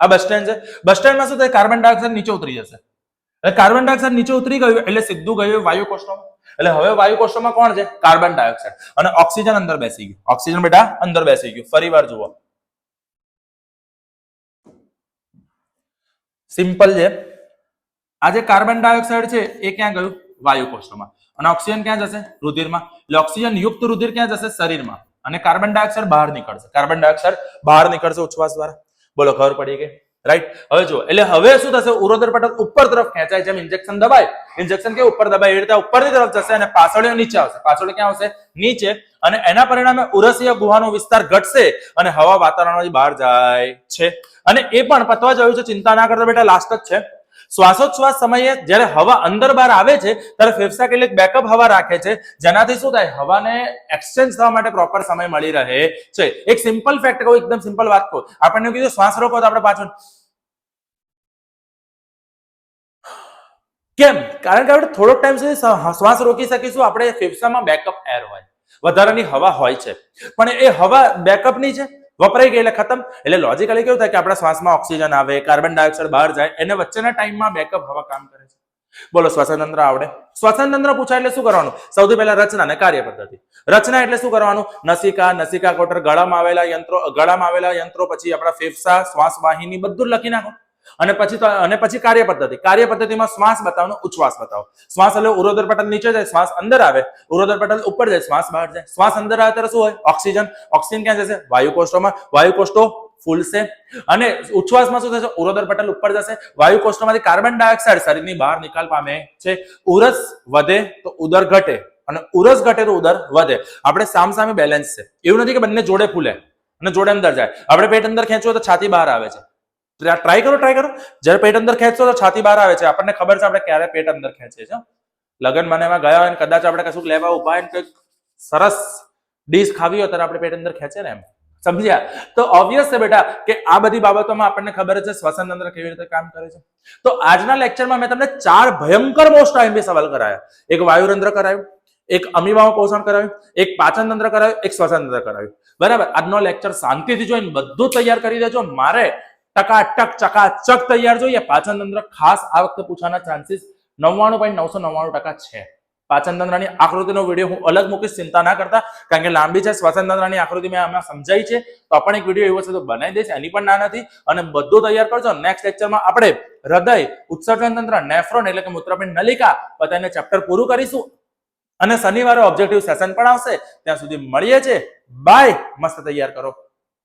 આ બસ સ્ટેન્ડ છે. બસ સ્ટેન્ડમાં શું થાય? કાર્બન ડાયોક્સાઇડ નીચે ઉતરી જશે. એટલે કાર્બન ડાયોક્સાઇડ નીચે ઉતરી ગયું એટલે સીધું ગયું વાયુ કોષ્ઠોમાં. એટલે હવે વાયુ કોષ્ઠોમાં કોણ છે? Carbon dioxide. અને ઓક્સિજન અંદર બેસી ગયું. ઓક્સિજન બેટા અંદર બેસી ગયું. ફરી વાર જુઓ, સિમ્પલ છે. આ જે કાર્બન ડાયોક્સાઇડ છે એ ક્યાં ગયું? વાયુ કોષ્ઠોમાં. અને ઓક્સિજન ક્યાં જશે? રુધિરમાં. એટલે ઓક્સિજન યુક્ત રુધિર ક્યાં જશે? શરીરમાં. અને કાર્બન ડાયોક્સાઇડ બહાર નીકળશે. કાર્બન ડાયોક્સાઇડ બહાર નીકળશે ઉચ્છ્વાસ દ્વારા. બોલો, ખબર પડી ગઈ? રાઈટ. હવે જુઓ, એટલે હવે શું થશે? ઉરોદર પટલ ઉપર તરફ ખેંચાય. જેમ ઇન્જેક્શન દબાય, ઇન્જેક્શન કે ઉપર દબાય એ રીતે ઉપરની તરફ જશે અને પાછળ નીચે આવશે. પાછળ ક્યાં આવશે? નીચે. અને એના પરિણામે ઉરસીય ગુહાનો વિસ્તાર ઘટશે અને હવા વાતાવરણમાંથી બહાર જાય છે. અને એ પણ પતવા જયું છે. ચિંતા ના કરતા બેટા, લાસ્ટ જ છે. શ્વાસોચ્છ્વાસ સમયે જ્યારે હવા અંદર બહાર આવે છે ત્યારે ફેફસા કેટલીક બેકઅપ હવા રાખે છે, જેનાથી શું થાય? હવાને એક્સચેન્જ થવા માટે પ્રોપર સમય મળી રહે છે. એક સિમ્પલ ફેક્ટ કહું, એકદમ સિમ્પલ વાત કહું. આપણને કીધું શ્વાસ રોકો તો આપણે પાછળ કેમ? કારણ કે આપણે થોડોક ટાઈમ સુધી શ્વાસ રોકી શકીશું. આપણે ફેફસામાં બેકઅપ એર હોય, વધારાની હવા હોય છે, પણ એ હવા બેકઅપની છે, વપરાઈ ગઈ એટલે ખતમ. એટલે લોજિકલી કેવું થાય કે આપણા શ્વાસમાં ઓક્સિજન આવે, કાર્બન ડાયોક્સાઇડ બહાર જાય, એને વચ્ચેના ટાઈમમાં બેકઅપ હવા કામ કરે છે. બોલો, શ્વસન તંત્ર આવડે? શ્વસન તંત્ર પૂછાય એટલે શું કરવાનું? સૌથી પહેલા રચના અને કાર્ય પદ્ધતિ. રચના એટલે શું કરવાનું? નસિકા, નસિકા કોટર, ગળામાં આવેલા યંત્રો, પછી આપણા ફેફસા, શ્વાસ વાહિની બધું લખી નાખો. અને પછી કાર્ય પદ્ધતિ. કાર્ય પદ્ધતિમાં શ્વાસ બતાવવાનો, ઉચ્છ્વાસ બતાવો. શ્વાસ એટલે ઉરોદર પટલ નીચે જાય, શ્વાસ અંદર આવે. ઉરોદર પટલ ઉપર જાય, શ્વાસ બહાર જાય. શ્વાસ અંદર આવે ત્યારે શું હોય? ઓક્સિજન. ઓક્સિજન ક્યાં જશે? વાયુ કોષ્ઠોમાં. વાયુ કોષ્ઠો ફૂલશે. અને ઉચ્છ્વાસમાં શું થશે? ઉરોદર પટલ ઉપર જશે. વાયુ કોષ્ઠોમાંથી કાર્બન ડાયોક્સાઇડ શરીરની બહાર નિકાલ પામે છે. ઉરસ વધે તો ઉદર ઘટે અને ઉરસ ઘટે તો ઉદર વધે. આપણે સામસામે બેલેન્સ છે. એવું નથી કે બંને જોડે ફૂલે અને જોડે અંદર જાય. આપણે પેટ અંદર ખેંચવું તો છાતી બહાર આવે છે. ટ્રાય કરો. જ્યારે પેટ અંદર ખેંચશો તો છાતી બહાર આવે છે. આપણને ખબર છે આપણે ક્યારે પેટ અંદર ખેંચીએ છીએ. લગન મનેમાં ગયા હોય કદાચ આપણે કશું લેવા ઉભા હોય કંઈક સરસ ડીશ ખાવી હોય ત્યારે આપણે પેટ અંદર ખેંચે ને, એમ સમજ્યા? તો ઓબ્વિયસ છે બેટા કે આ બધી બાબતોમાં આપણને ખબર છે શ્વસન તંત્ર કેવી રીતે કામ કરે છે. તો આજના લેક્ચરમાં મેં તમને 4 ભયંકર મોસ્ટ આઈએમપી સવાલ કરાયા. એક વાયુરંધ્ર કરાયું, એક અમીબામાં પોષણ કરાવ્યું, એક પાચન તંત્ર કરાવ્યું, એક શ્વસન તંત્ર કરાવ્યું. બરાબર. આજનો લેક્ચર શાંતિથી જોઈને બધું તૈયાર કરી દેજો. મારે ટકાટક ચકાચક તૈયાર જોઈએ. પાચન તંત્ર ખાસ આ વખતે પૂછવાના ચાન્સીસ 99.999% છે. પાચન તંત્રની આકૃતિનો વિડીયો હું અલગ મૂકીશ, ચિંતા ના કરતા, કારણ કે લાંબી છે. શ્વસન તંત્રની આકૃતિ મેં આમાં સમજાઈ છે, તો પણ એક વિડીયો એવો છે તો બનાવી દઈશ, એની પણ ના નથી. અને બધું તૈયાર કરજો. નેક્સ્ટ લેક્ચરમાં આપણે હૃદય, ઉત્સર્જન તંત્ર, નેફ્રોન એટલે કે મૂત્રપિંડ નલિકા બધાને ચેપ્ટર પૂરું કરીશું. અને શનિવારે ઓબ્જેક્ટિવ સેશન પણ આવશે. ત્યાં સુધી મળીએ છીએ. બાય. મસ્ત તૈયાર કરો.